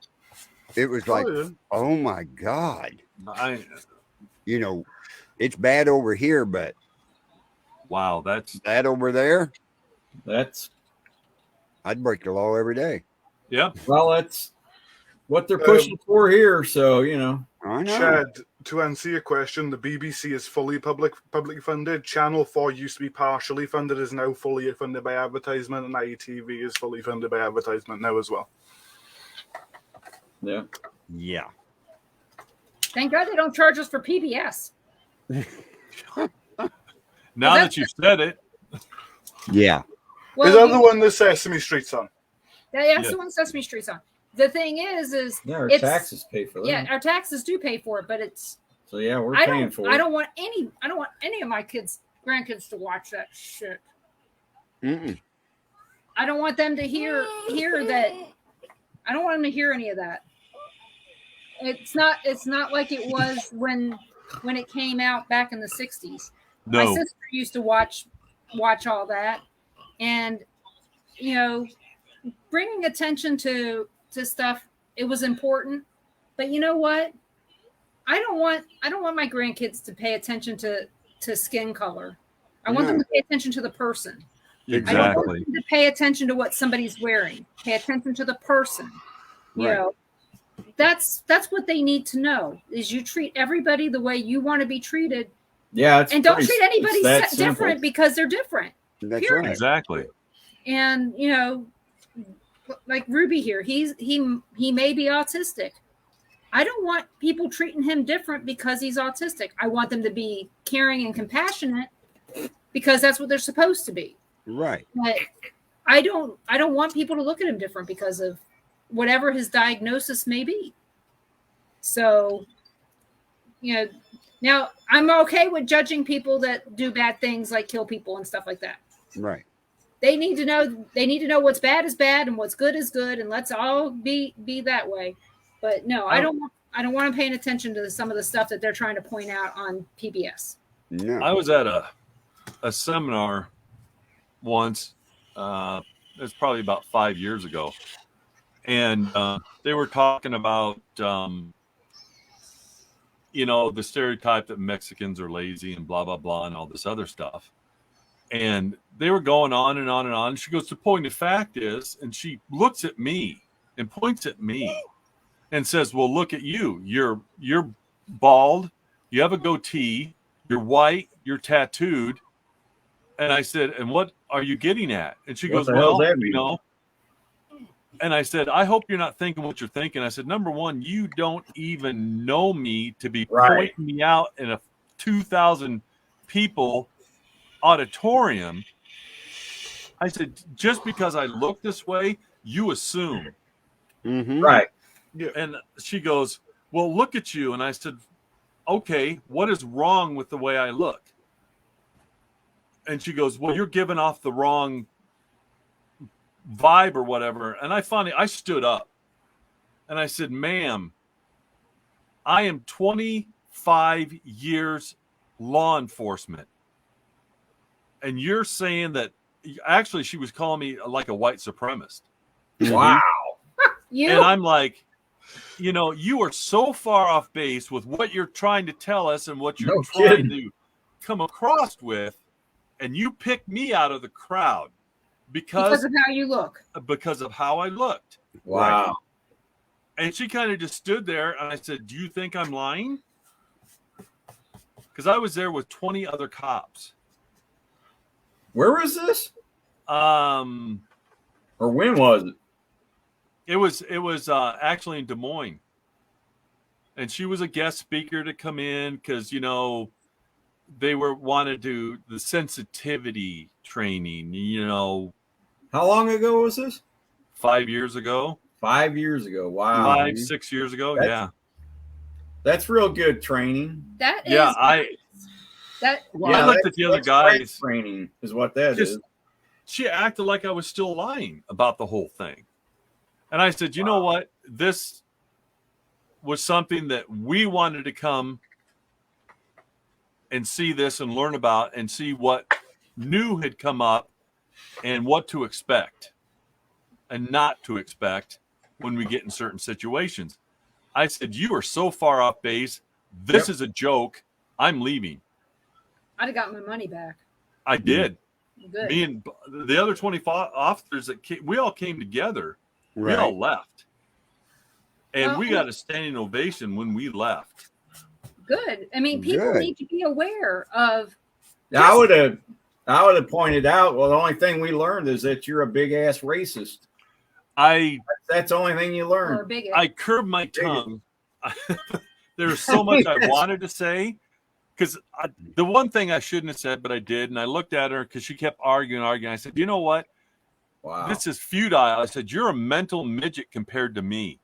It was like, Oh, yeah. oh my God. I, You know, it's bad over here, but wow, that's that over there, That's, I'd break the law every day. yeah. well, that's what they're pushing for here. So, I know. Chad, to answer your question, the BBC is fully publicly funded. Channel 4 used to be partially funded, is now fully funded by advertisement, and ITV is fully funded by advertisement now as well. yeah. Yeah. Thank God they don't charge us for PBS. Now that's- that you've said it, Yeah. Well, Is that the one that Sesame Street's on? that's Yeah. the one Sesame Street's on. The thing is Yeah, our it's- taxes pay for that. yeah, our taxes do pay for it, but it's So, yeah, we're I paying don't for it. I don't want any of my grandkids to watch that shit. Mm-mm. I don't want them to hear that. I don't want them to hear any of that. It's not like it was when it came out back in the 60s. My no. sister used to watch all that, and bringing attention to stuff, it was important. But you know what? I don't want my grandkids to pay attention to skin color. I want them to pay attention to the person. I don't Exactly. want them to pay attention to what somebody's wearing. Pay attention to the person. You know, that's what they need to know. Is you treat everybody the way you want to be treated. Yeah, and don't treat anybody different different because they're different. That's period. right. Exactly. And you know, like Ruby here, he may be autistic. I don't want people treating him different because he's autistic. I want them to be caring and compassionate because that's what they're supposed to be. Right. But I don't want people to look at him different because of whatever his diagnosis may be. So, you know, now I'm okay with judging people that do bad things like kill people and stuff like that. Right. They need to know what's bad is bad and what's good is good, and let's all be that way. But no, I don't want them paying attention to some of the stuff that they're trying to point out on PBS. No. I was at a seminar once. It's probably about 5 years ago, and they were talking about you know, the stereotype that Mexicans are lazy and blah blah blah and all this other stuff. And they were going on and on and on. She goes, the point of fact is, and she looks at me and points at me and says, well, look at you. You're bald. You have a goatee. You're white. You're tattooed. And I said, and what are you getting at? And she goes, well, you know. And I said, I hope you're not thinking what you're thinking. I said, number one, you don't even know me to be pointing me out in a 2,000 people auditorium. I said, just because I look this way, you assume. Mm-hmm. Right. Yeah. And she goes, well, look at you. And I said, okay, what is wrong with the way I look? And she goes, well, you're giving off the wrong vibe or whatever. And I stood up and I said, ma'am, I am 25 years law enforcement. And you're saying that, actually, she was calling me like a white supremacist. Wow. And I'm like, you know, you are so far off base with what you're trying to tell us and what you're trying to come across with. And you picked me out of the crowd because of how you look. Because of how I looked. Wow. Right? And she kind of just stood there and I said, do you think I'm lying? Because I was there with 20 other cops. Where was this? Or when was it? It was actually in Des Moines. And she was a guest speaker to come in because, you know, they wanted to the sensitivity training, you know. How long ago was this? 5 years ago. 5 years ago. Wow. 5, 6 years ago. That's real good training. That is. Yeah, I looked at the other guys. Training is what that is. She acted like I was still lying about the whole thing. And I said, you know what? This was something that we wanted to come and see this and learn about and see what new had come up and what to expect and not to expect when we get in certain situations. I said, you are so far off base. This is a joke. I'm leaving. I'd have got my money back. I did. Good. Me and the other 25 officers that we all came together. Right. We all left. And Well, we got a standing ovation when we left. Good. I mean, people need to be aware of. I would have pointed out, well, the only thing we learned is that you're a big ass racist. That's the only thing you learned. I curbed my tongue. There's so much I wanted to say. Because the one thing I shouldn't have said, but I did. And I looked at her because she kept arguing. I said, you know what? Wow. This is futile. I said, you're a mental midget compared to me.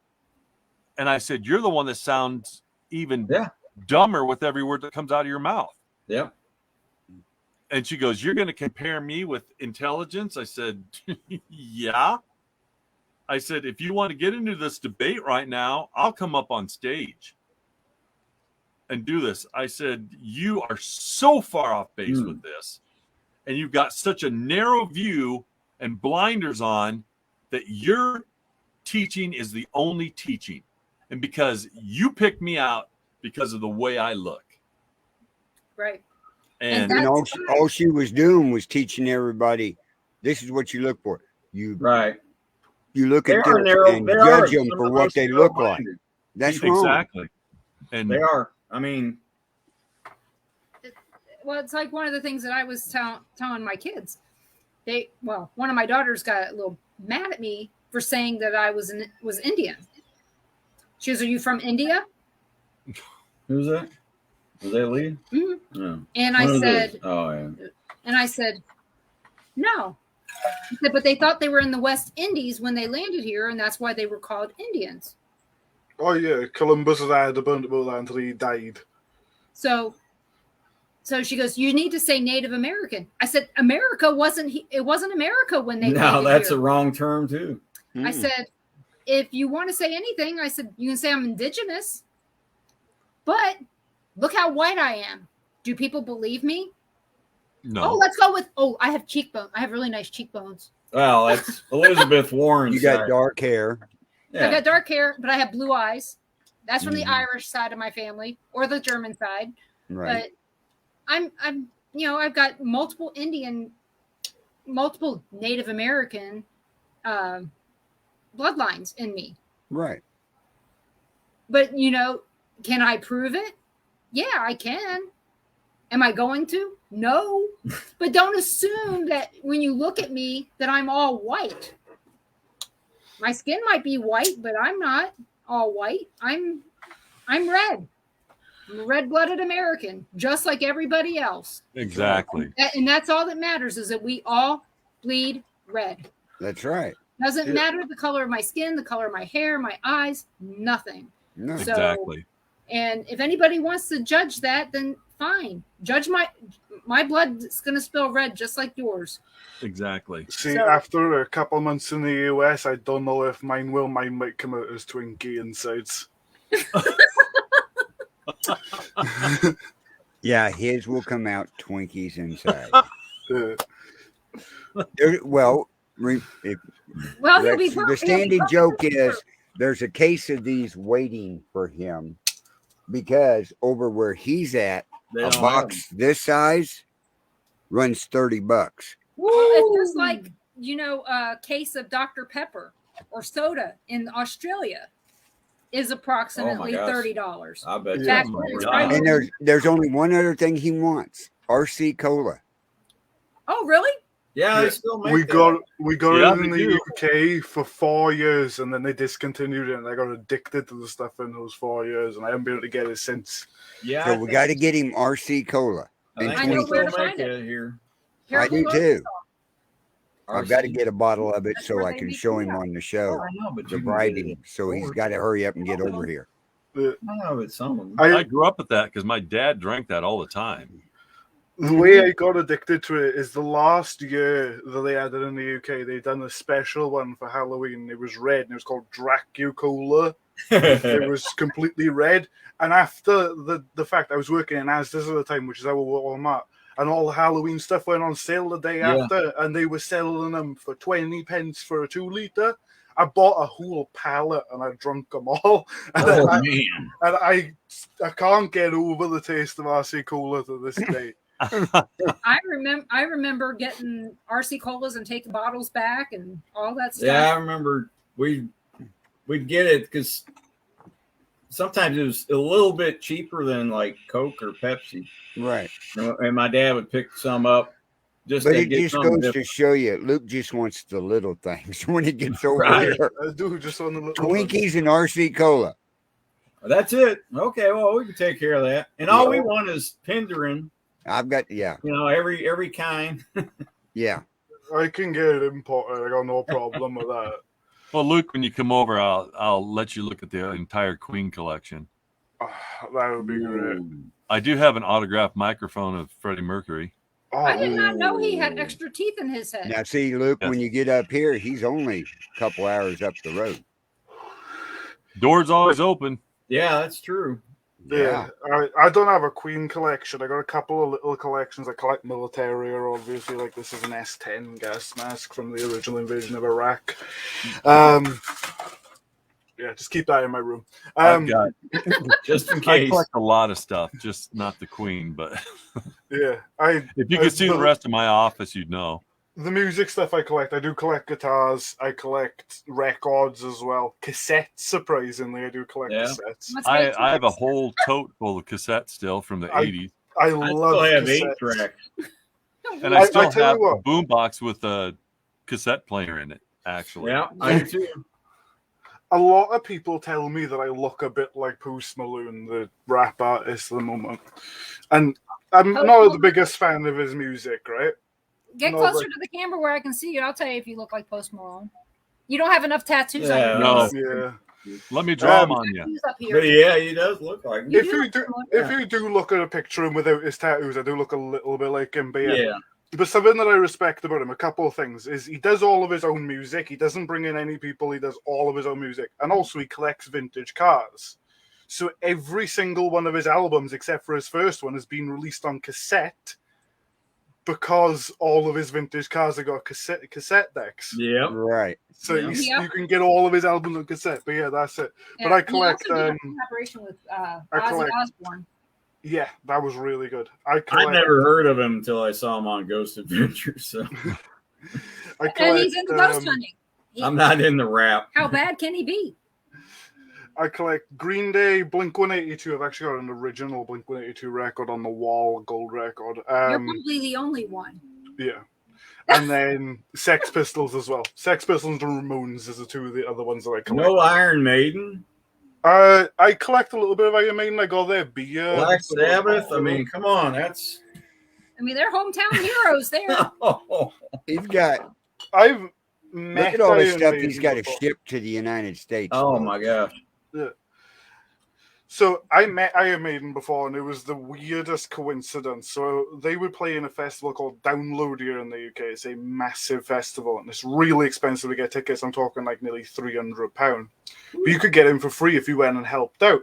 And I said, you're the one that sounds even dumber with every word that comes out of your mouth. Yep. And she goes, you're going to compare me with intelligence? I said, yeah. I said, if you want to get into this debate right now, I'll come up on stage and do this. I said, you are so far off base with this. And you've got such a narrow view and blinders on that your teaching is the only teaching, and because you picked me out because of the way I look. Right. And And all she was doing was teaching everybody, this is what you look for. You Right. you look They at are them narrow. and They judge are them some for of the what most they look like. narrow-minded. That's wrong. exactly. And They are. I mean, Well, it's like one of the things that I was telling my kids. One of my daughters got a little mad at me for saying that I was Indian. She goes, "Are you from India?" who's that? Was that Lee? Mhm. No. And I One of said, those. Oh yeah. and I said, no. He said, but they thought they were in the West Indies when they landed here, and that's why they were called Indians. Oh yeah, Columbus had a bunch about that until he died. So she goes, you need to say Native American. I said, America wasn't America when they No, landed that's here. a wrong term too. I said, if you want to say anything, I said, you can say I'm indigenous. But look how white I am. Do people believe me? no, Oh, let's go with, I have cheekbones. I have really nice cheekbones. Well, that's Elizabeth Warren. You got dark hair. I got dark hair, but I have blue eyes. That's from the Mhm. Irish side of my family or the German side. Right. But I'm I've got multiple Native American bloodlines in me. Right. But can I prove it? Yeah, I can. Am I going to? No. But don't assume that when you look at me that I'm all white. My skin might be white, but I'm not all white. I'm red. I'm a red-blooded American, just like everybody else. exactly. And that's all that matters is that we all bleed red. That's right. Doesn't matter the color of my skin, the color of my hair, my eyes, nothing. No. Exactly. And if anybody wants to judge that, then fine. Judge my blood is going to spill red just like yours. Exactly. See, after a couple months in the US, I don't know if mine will. Mine might come out as Twinkie insides. Yeah, his will come out Twinkies inside. Uh, Well, Well, he'll be the standing joke is there's a case of these waiting for him because over where he's at, They a don't box this size runs $30. Well, it's just like, a case of Dr. Pepper or soda in Australia is approximately gosh. $30. I bet Yeah. you. Oh my It's God. right. And there's only one other thing he wants: RC Cola. Oh, really? Yeah, they still make we that. got Yeah, it in they the do. UK for 4 years, and then they discontinued it, and I got addicted to the stuff in those 4 years, and I haven't been able to get it since. Yeah, So we got to get him RC Cola. I think I they know Twinkie. where still to make find it. it here. I do too. I've got to RC. get a bottle of it That's so where I they can make show it him at. on the Oh, show I know, but to you bribe can get him. So he's it. got to hurry up and get over here. The, I know, but some of them. I grew up with that because my dad drank that all the time. the way I got addicted to it is the last year that they had it in the UK, they done a special one for Halloween. It was red, and it was called Dracula. It was completely red. And after the fact, I was working in Asda's at the time, which is our Walmart, and all the Halloween stuff went on sale the day Yeah. after, and they were selling them for 20 pence for a 2 litre. I bought a whole pallet and I drunk them all. And, Oh and man! I can't get over the taste of RC Cola to this day. I remember getting RC colas and taking bottles back and all that stuff. Yeah, I remember we'd get it because sometimes it was a little bit cheaper than like Coke or Pepsi, Right. and my dad would pick some up just But to it get just something goes to different. show you, Luke just wants the little things when he gets over Right. here. I do just on the little Twinkies and RC Cola. That's it. Okay, well we can take care of that. And all we want is Pindarin. I've got, yeah, Every kind. yeah. I can get it imported. I got no problem with that. Well, Luke, when you come over, I'll let you look at the entire Queen collection. That would be great. I do have an autographed microphone of Freddie Mercury. I did Oh, not know he had extra teeth in his head. Now, see, Luke, Yes. when you get up here, he's only a couple hours up the road. Door's always open. Yeah, that's true. Yeah, I don't have a Queen collection. I got a couple of little collections. I collect Militaria, obviously. Like this is an S10 gas mask from the original invasion of Iraq. Yeah, just keep that in my room. I've got, Just in I case. collect a lot of stuff, just not the Queen. But Yeah, if you could see the rest of my office, you'd know. The music stuff I collect. I do collect guitars. I collect records as well. Cassettes, surprisingly, I do collect cassettes. I have a whole tote full of cassettes still from the 80s. I still love have cassettes. 8-tracks. And I still tell have you a what. boombox with a cassette player in it, actually. Yeah, I do too. A lot of people tell me that I look a bit like Post Malone, the rap artist at the moment. And I'm not the biggest fan of his music, right? Get closer to the camera where I can see you. I'll tell you if you look like Post Malone. You don't have enough tattoos on your No. face. Yeah. Let me draw them on you. Tattoos up here. But yeah, he does look like him. If you do look at a picture of him without his tattoos, I do look a little bit like him. But Yeah. But something that I respect about him, a couple of things, is he does all of his own music. He doesn't bring in any people. He does all of his own music. And also he collects vintage cars. So every single one of his albums, except for his first one, has been released on cassette because all of his vintage cars have got cassette decks. Yeah. Right. So you can get all of his albums on cassette. But yeah, that's it. Yeah, but I collect... He also did a collaboration with Ozzy Osbourne. Yeah, that was really good. I never heard of him until I saw him on Ghost Adventures. So. And he's into ghost hunting. I'm not in the rap. How bad can he be? I collect Green Day, Blink-182. I've actually got an original Blink-182 record on the wall, gold record. You're probably the only one. Yeah. And then Sex Pistols as well. Sex Pistols and Ramones is the two of the other ones that I collect. No Iron Maiden? I collect a little bit of Iron Maiden. I got their beer. Black Sabbath? I mean, come on. That's... I mean, they're hometown heroes there. He's got... I've Look met at all this Iron stuff Maiden he's got to before. ship to the United States. Oh, my gosh. Yeah. So I met Iron Maiden before, and it was the weirdest coincidence. So they would play in a festival called Download here in the UK. It's a massive festival, and it's really expensive to get tickets. I'm talking like nearly £300. But you could get in for free if you went and helped out.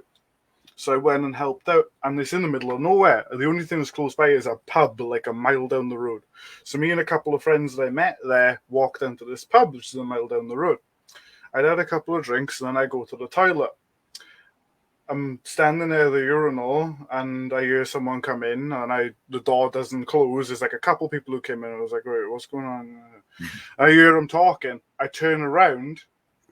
So I went and helped out, and it's in the middle of nowhere. The only thing that's close by is a pub like a mile down the road. So me and a couple of friends that I met there walked into this pub, which is a mile down the road. I'd had a couple of drinks, and then I go to the toilet. I'm standing there at the urinal, and I hear someone come in, and the door doesn't close. There's like a couple people who came in, and I was like, wait, what's going on? I hear them talking. I turn around,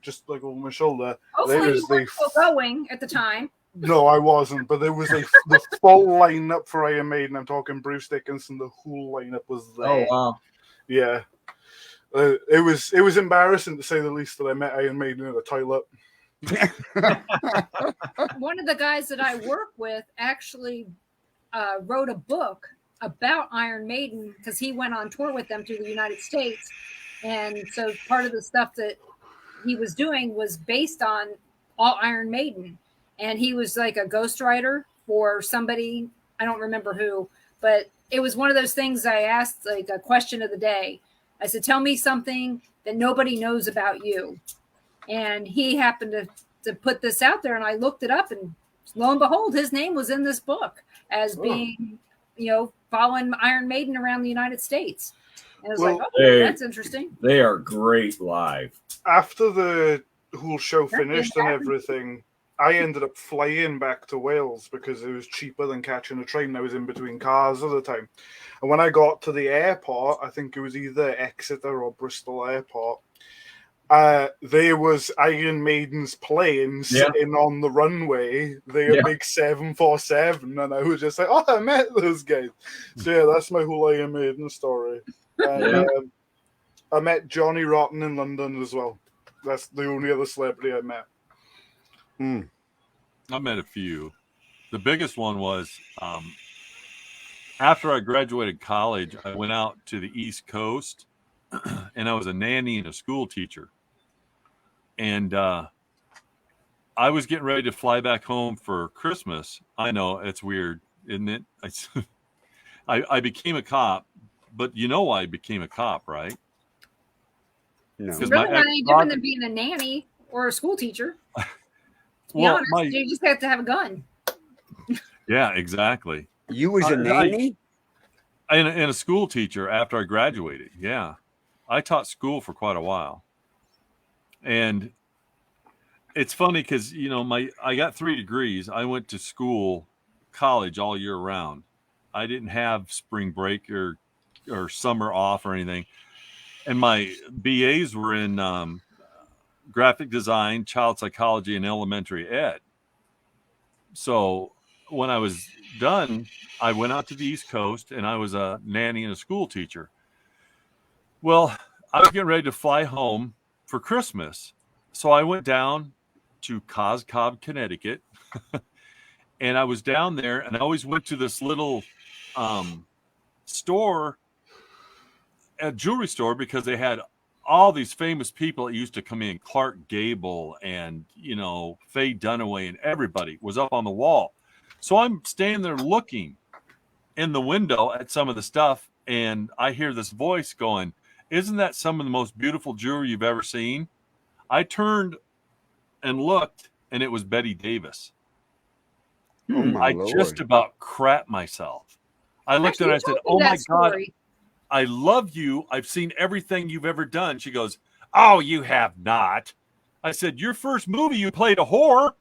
just like over my shoulder. Hopefully you weren't still going at the time. No, I wasn't, but there was the full lineup for Iron Maiden. I'm talking Bruce Dickinson. The whole lineup was there. Oh, wow. Yeah. It was embarrassing, to say the least, that I met Iron Maiden in the toilet. One of the guys that I work with actually wrote a book about Iron Maiden because he went on tour with them through the United States. And so part of the stuff that he was doing was based on all Iron Maiden. And he was like a ghostwriter for somebody, I don't remember who, but it was one of those things I asked, like a question of the day. I said, tell me something that nobody knows about you. And he happened to put this out there, and I looked it up, and lo and behold, his name was in this book as being, following Iron Maiden around the United States. And I was that's interesting. They are great live. After the whole show finished and everything, I ended up flying back to Wales because it was cheaper than catching a train. I was in between cars at the time. And when I got to the airport, I think it was either Exeter or Bristol Airport, there was Iron Maiden's plane sitting on the runway, their big 747, and I was just like, oh, I met those guys. So yeah, that's my whole Iron Maiden story. And I met Johnny Rotten in London as well. That's the only other celebrity I met. I met a few. The biggest one was after I graduated college, I went out to the East Coast, and I was a nanny and a school teacher. And I was getting ready to fly back home for Christmas. I know, it's weird, isn't it? I became a cop, but you know why I became a cop, right? No. It's really not any different than being a nanny or a school teacher. To be honest, you just have to have a gun. Yeah, exactly. You was a I- nanny? And a school teacher after I graduated. Yeah. I taught school for quite a while. And it's funny because, I got 3 degrees. I went to school, college all year round. I didn't have spring break or summer off or anything. And my BAs were in graphic design, child psychology, and elementary ed. So when I was done, I went out to the East Coast and I was a nanny and a school teacher. Well, I was getting ready to fly home for Christmas. So I went down to Coscob, Connecticut, and I was down there and I always went to this little store, a jewelry store, because they had all these famous people that used to come in. Clark Gable and, Faye Dunaway and everybody was up on the wall. So I'm standing there looking in the window at some of the stuff, and I hear this voice going, "Isn't that some of the most beautiful jewelry you've ever seen?" I turned and looked, and it was Betty Davis. Oh my I Lord. just about crapped myself. I looked at her and I said, "Oh my God, I love you. I've seen everything you've ever done." She goes, "Oh, you have not." I said, "Your first movie, you played a whore."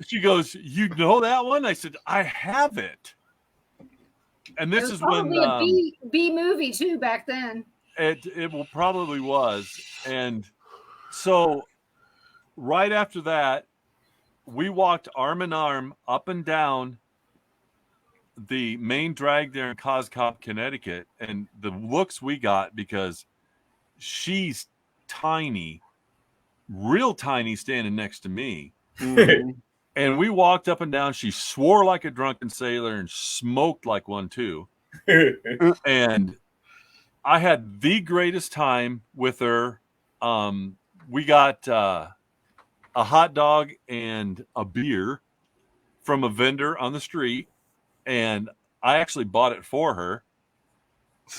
She goes, "You know that one?" I said, "I have it." And this is when probably a B movie too back then. it will probably was. And so right after that, we walked arm in arm up and down the main drag there in Coscob, Connecticut, and the looks we got, because she's tiny, real tiny, standing next to me. Mhm. And we walked up and down. She swore like a drunken sailor and smoked like one too. And I had the greatest time with her. We got a hot dog and a beer from a vendor on the street, and I actually bought it for her.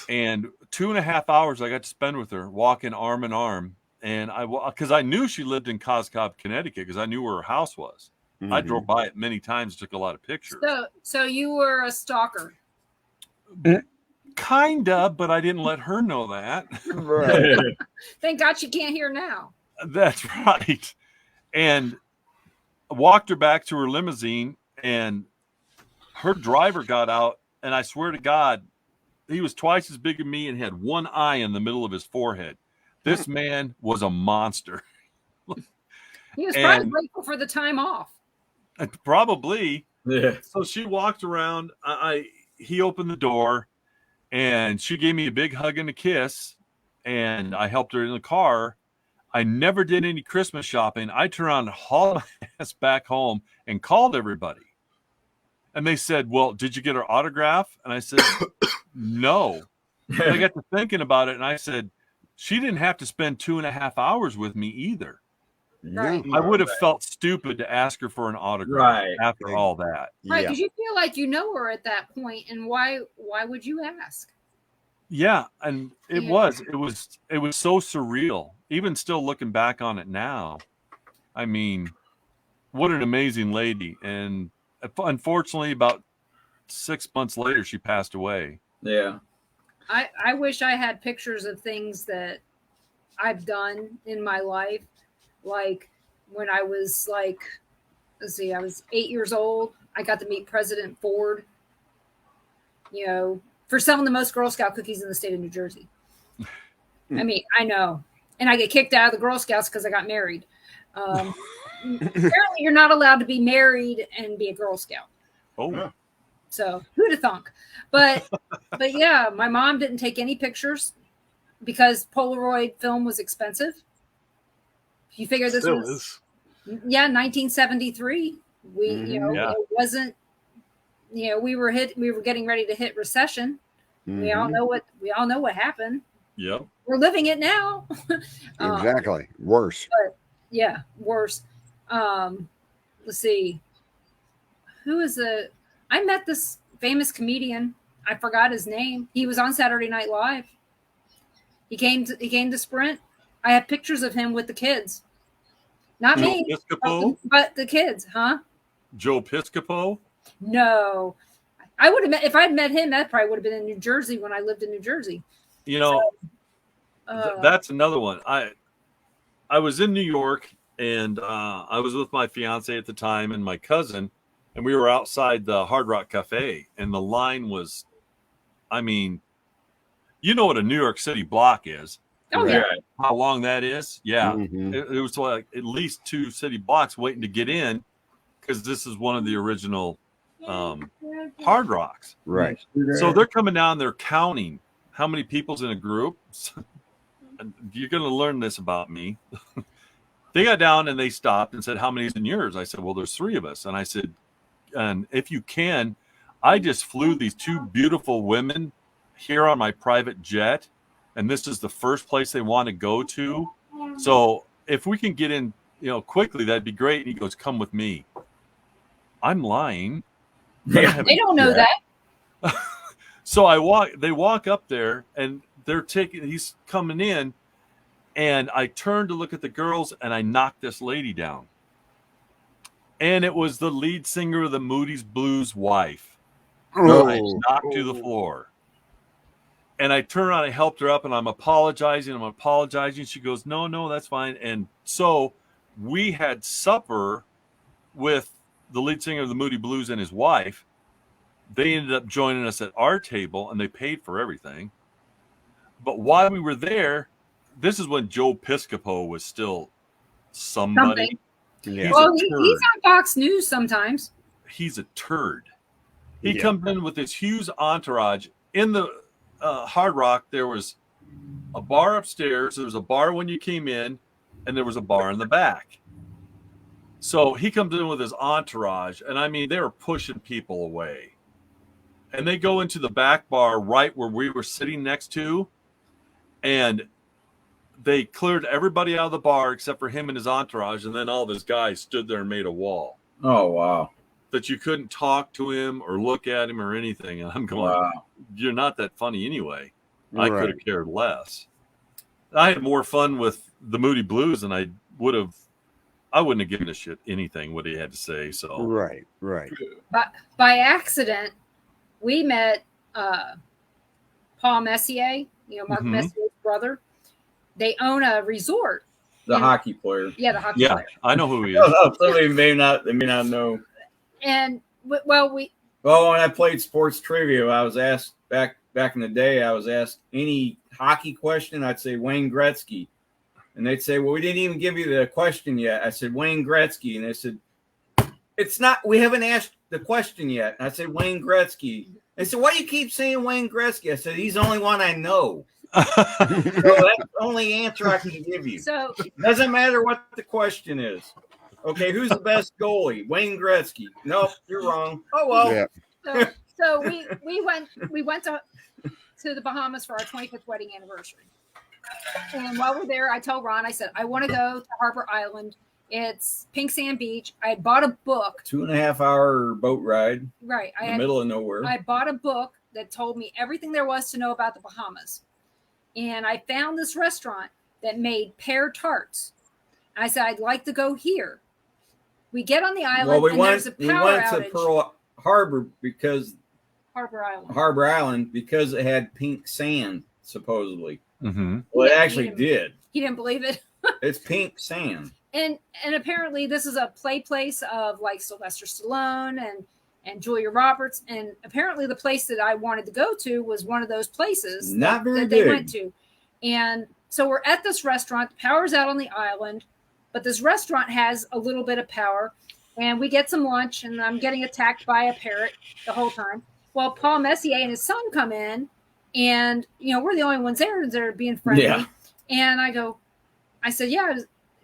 And 2.5 hours I got to spend with her, walking arm in arm. And because I knew she lived in Coscob, Connecticut, because I knew where her house was. I drove by it many times, took a lot of pictures. So you were a stalker. Kinda, but I didn't let her know that. Right. Thank God she can't hear now. That's right. And I walked her back to her limousine, and her driver got out, and I swear to God, he was twice as big as me and had one eye in the middle of his forehead. This man was a monster. He was probably grateful for the time off. Probably. Yeah. So she walked around. He opened the door, and she gave me a big hug and a kiss, and I helped her in the car. I never did any Christmas shopping. I turned around and hauled my ass back home and called everybody. And they said, "Well, did you get her autograph?" And I said, "No." And I got to thinking about it, and I said, she didn't have to spend 2.5 hours with me either. Right. I would have felt stupid to ask her for an autograph after all that. Right, because you feel like you know her at that point, and why would you ask? Yeah, and it was so surreal. Even still looking back on it now, I mean, what an amazing lady. And unfortunately, about 6 months later, she passed away. Yeah. I wish I had pictures of things that I've done in my life. Like when I was I was 8 years old. I got to meet President Ford, for selling the most Girl Scout cookies in the state of New Jersey. I mean, I know. And I get kicked out of the Girl Scouts because I got married. Apparently, you're not allowed to be married and be a Girl Scout. Oh. So who'd have thunk? But yeah, my mom didn't take any pictures because Polaroid film was expensive. You figure this Still was is. 1973. It wasn't. We were getting ready to hit recession. We all know what happened. Yep. We're living it now. Exactly. Worse. But yeah, worse. Let's see. I met this famous comedian. I forgot his name. He was on Saturday Night Live. He came to Sprint. I have pictures of him with the kids. Not me, but the kids, huh? Joe Piscopo. No, I would have met if I'd met him. That probably would have been in New Jersey when I lived in New Jersey. You know, Uh, that's another one. I was in New York, and I was with my fiance at the time and my cousin, and we were outside the Hard Rock Cafe, and the line was, I mean, you know what a New York City block is. oh yeah. How long that is? Yeah. Mhm. It was like at least 2 city blocks waiting to get in, because this is one of the original Hard Rocks. Right. So they're coming down, they're counting how many people's in a group. You're going to learn this about me. They got down and they stopped and said, how many's in yours? I said, well, there's 3 of us. And I said, and if you can, I just flew these 2 beautiful women here on my private jet, and this is the first place they want to go to. So if we can get in, quickly, that'd be great. And he goes, come with me. I'm lying. Yeah. They don't know that. So they walk up there and he's coming in, and I turned to look at the girls and I knocked this lady down. And it was the lead singer of the Moody's Blues wife. Oh. I knocked to the floor. And I turned around, I helped her up, and I'm apologizing. She goes, no, that's fine. And so we had supper with the lead singer of the Moody Blues and his wife. They ended up joining us at our table, and they paid for everything. But while we were there, this is when Joe Piscopo was still somebody. Yeah. Well, he's on Fox News sometimes. He's a turd. He Yeah. comes in with this huge entourage. In the Hard Rock, there was a bar upstairs. There was a bar when you came in, and there was a bar in the back. So he comes in with his entourage, and I mean, they were pushing people away. And they go into the back bar right where we were sitting next to, and they cleared everybody out of the bar except for him and his entourage, and then all of his guys stood there and made a wall Oh, wow. that you couldn't talk to him or look at him or anything. And I'm going, Wow. you're not that funny anyway. I Right. could have cared less. I had more fun with the Moody Blues than I wouldn't have given a shit anything what he had to say. So Right. By accident, we met Paul Messier, Mark Mhm. Messier's brother. They own a resort. The And- hockey player. Yeah, the hockey yeah, player. I know who he No, is. no, somebody may not know. And we Well, when I played sports trivia, I was asked back in the day, I was asked any hockey question, I'd say Wayne Gretzky. And they'd say, well, we didn't even give you the question yet. I said, Wayne Gretzky. And they said, we haven't asked the question yet. And I said, Wayne Gretzky. They said, why do you keep saying Wayne Gretzky? I said, he's the only one I know. So that's the only answer I can give you. so Doesn't matter what the question is. Okay, who's the best goalie? Wayne Gretzky. Nope, you're wrong. Oh well. Yeah. so we went to the Bahamas for our 25th wedding anniversary. And while we're there, I tell Ron, I said, I want to go to Harbor Island. It's pink sand beach. I had bought a book. 2.5 hour boat ride Right. in the middle of nowhere. I bought a book that told me everything there was to know about the Bahamas. And I found this restaurant that made pear tarts. I said, I'd like to go here. We get on the island, and there's a power went outage. to Pearl Harbor because Harbor Island. because it had pink sand, supposedly. Mm-hmm. Well, it Yeah, actually did. He didn't believe it. It's pink sand. And apparently this is a place of like Sylvester Stallone and Julia Roberts. And apparently the place that I wanted to go to was one of those places Not very that they big. went to. And so we're at this restaurant. The power's out on the island, but this restaurant has a little bit of power. And we get some lunch, and I'm getting attacked by a parrot the whole time. Well, Paul Messier and his son come in, and we're the only ones there that are being friendly. Yeah. And I said, yeah,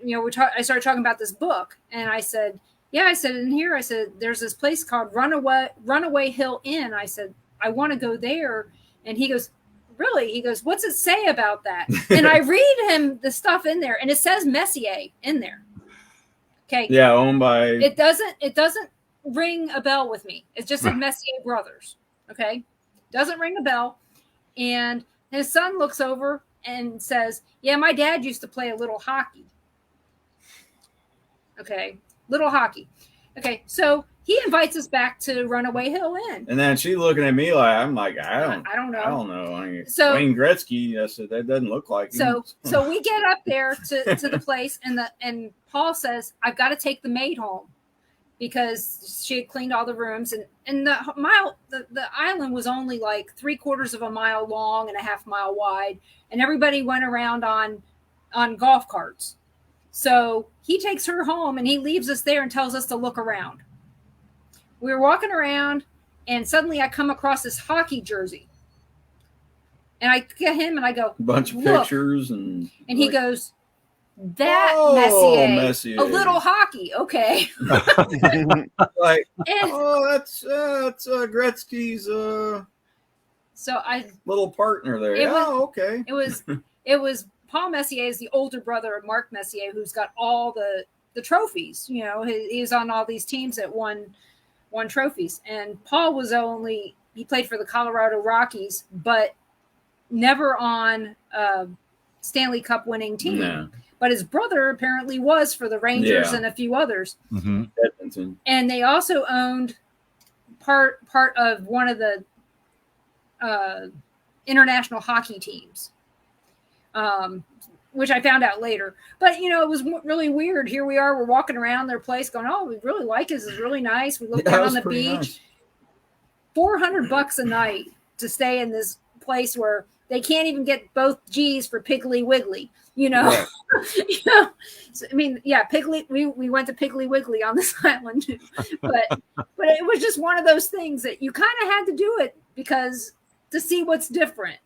I started talking about this book, and I said, in here, I said, there's this place called Runaway Hill Inn. I said, I want to go there. And he goes, really? He goes, what's it say about that? And I read him the stuff in there, and it says Messier in there. Okay. Yeah, owned by. It doesn't ring a bell with me. It just said Messier Brothers. Okay. Doesn't ring a bell. And his son looks over and says, yeah, my dad used to play a little hockey. Okay. Little hockey. Okay. So he invites us back to Runaway Hill Inn. And then she looking at me like, I'm like, I don't know. I don't know. I mean, So- Wayne Gretzky, I said, that doesn't look like him. So we get up there to the place, and Paul says, I've got to take the maid home because she had cleaned all the rooms, and the island was only like 3/4 of a mile long and a half mile wide, and everybody went around on golf carts. So he takes her home and he leaves us there and tells us to look around. We were walking around, and suddenly I come across this hockey jersey. And I get him and I go, A bunch of "Look." pictures and he like, goes, that "Oh, Messier, a little hockey, okay." like, And oh, that's Gretzky's so I little partner there. It was- Oh, okay. it was Paul Messier is the older brother of Mark Messier, who's got all the trophies. You know, he was on all these teams that won trophies, and Paul was he played for the Colorado Rockies, but never on a Stanley Cup winning team. No. But his brother apparently was for the Rangers Yeah. and a few others. Mm-hmm. Edmonton. And they also owned part of one of the international hockey teams, which I found out later. But, you know, it was really weird. Here we are, we're walking around their place going, oh, we really like it. This is really nice. We look Yeah, it down was on the pretty beach. nice. $400 a night to stay in this place where they can't even get both G's for Piggly Wiggly, you know? Right. You know? So, I mean, yeah, we went to Piggly Wiggly on this island, but it was just one of those things that you kind of had to do it because to see what's different.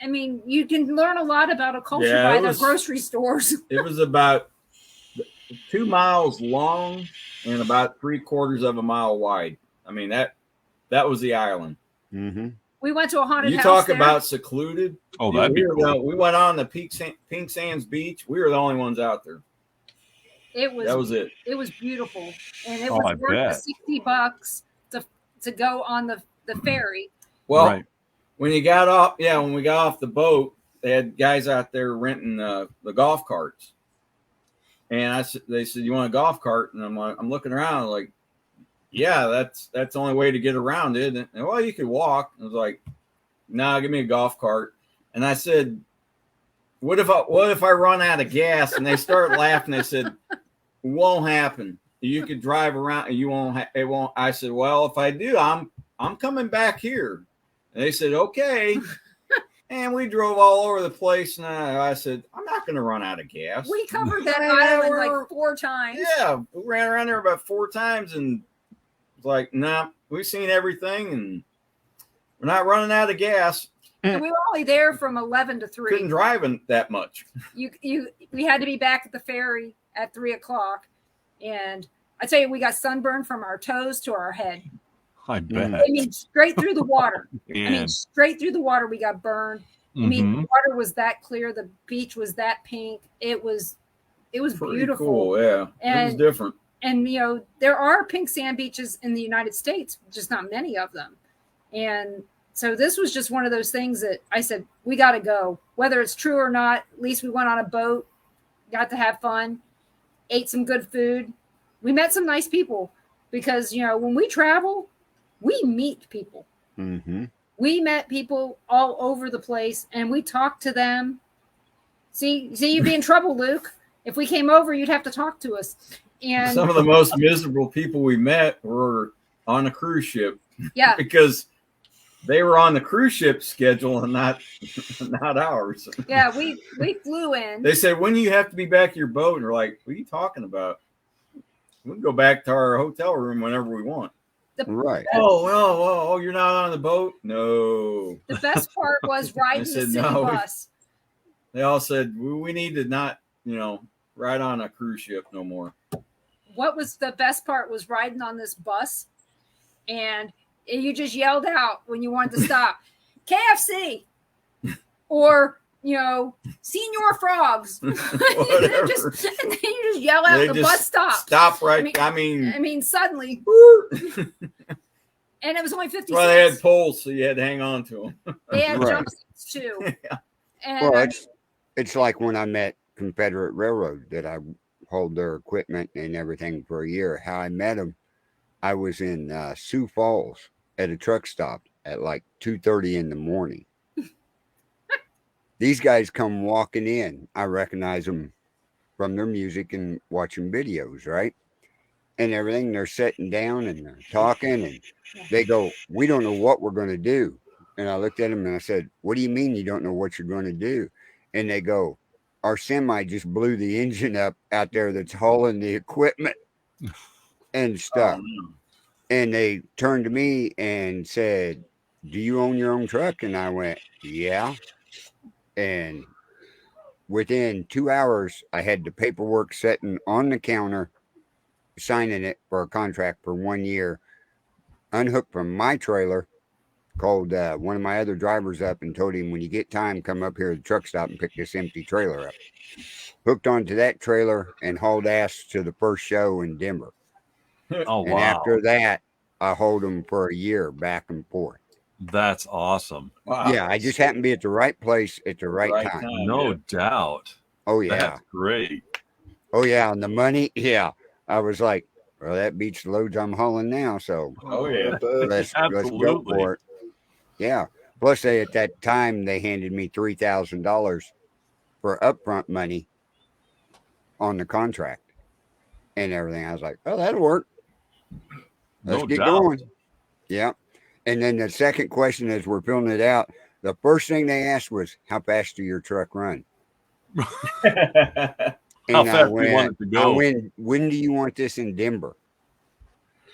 I mean, you can learn a lot about a culture Yeah, by it the was- grocery stores. It was about 2 miles long and about 3/4 of a mile wide. I mean, that was the island. Mm-hmm. We went to a haunted You house talk there. about secluded. Oh, that'd be cool. We went on the Pink Sands Beach. We were the only ones out there. That was it. It was beautiful, and it Oh, was I worth bet. the $60 to go on the ferry. Well, Right. when we got off the boat, they had guys out there renting the golf carts. And they said, "You want a golf cart?" And I'm looking around like, yeah, that's the only way to get around it. And well, you could walk. I was like, nah, give me a golf cart. And I said, what if I run out of gas? And they started laughing. They said, won't happen. You could drive around and you won't. It won't. I said, well, if I do, I'm coming back here. And they said, okay. And we drove all over the place. And I said, I'm not going to run out of gas. We covered that Yeah, island we're- like 4 times. Yeah, we ran around there about 4 times and was like, nah, we've seen everything and we're not running out of gas. And we were only there from 11 to 3. Couldn't drive that much. We had to be back at the ferry at 3:00, and I tell you, we got sunburned from our toes to our head. I bet. I mean, straight through the water. And Straight through the water, we got burned. I mean, mhm. the water was that clear. The beach was that pink. It was Pretty beautiful. cool, yeah. It was And- different. And you know, there are pink sand beaches in the United States, just not many of them. And so this was just one of those things that I said, we got to go, whether it's true or not. At least we went on a boat, got to have fun, ate some good food. We met some nice people because, you know, when we travel, we meet people. Mm-hmm. We met people all over the place and we talked to them. See, you'd be in trouble, Luke. If we came over, you'd have to talk to us. And Some of the most miserable people we met were on a cruise ship yeah, because they were on the cruise ship schedule and not ours. yeah, we flew in. They said, when do you have to be back to your boat? And we're like, what are you talking about? We can go back to our hotel room whenever we want. Right. Oh, you're not on the boat? No. The best part was riding the said, city "No, bus. They all said, we need to not, ride on a cruise ship no more. What was the best part was riding on this bus, and you just yelled out when you wanted to stop, KFC, or Senior Frogs. Whatever. And then you just yell out, They the just bus stopped. Stop right. I I mean, suddenly, and it was only 50 well, they had cents. poles, so you had to hang on to them. They had Right. jump seats too. Yeah. And Well, it's like when I met Confederate Railroad that I hold their equipment and everything for a year. How I met them, I was in Sioux Falls at a truck stop at like 2:30 in the morning. These guys come walking in. I recognize them from their music and watching videos, right? And everything. They're sitting down and they're talking, and they go, "We don't know what we're going to do." And I looked at them and I said, "What do you mean you don't know what you're going to do?" And they go, "Our semi just blew the engine up out there that's hauling the equipment and Oh, stuff." no. And they turned to me and said, "Do you own your own truck?" And I went, "Yeah." And within 2 hours, I had the paperwork sitting on the counter, signing it for a contract for 1 year, unhooked from my trailer, called one of my other drivers up and told him, "When you get time, come up here to the truck stop and pick this empty trailer up." Hooked onto that trailer and hauled ass to the first show in Denver. Oh, And wow. after that, I hauled them for a year back and forth. That's awesome. Wow. Yeah, I just happened to be at the right place at the right Right time. time. No yeah. doubt. Oh, yeah. That's great. Oh, yeah. And the money, yeah. I was like, well, that beats the loads I'm hauling now. So Oh, yeah. let's go Absolutely. for it. Yeah. Plus, they at that time, they handed me $3,000 for upfront money on the contract and everything. I was like, oh, that'll work. Let's No get doubt. going. Yeah. And then the second question, as we're filling it out, the first thing they asked was, how fast do your truck run? How And fast do you want it to go? when do you want this in Denver?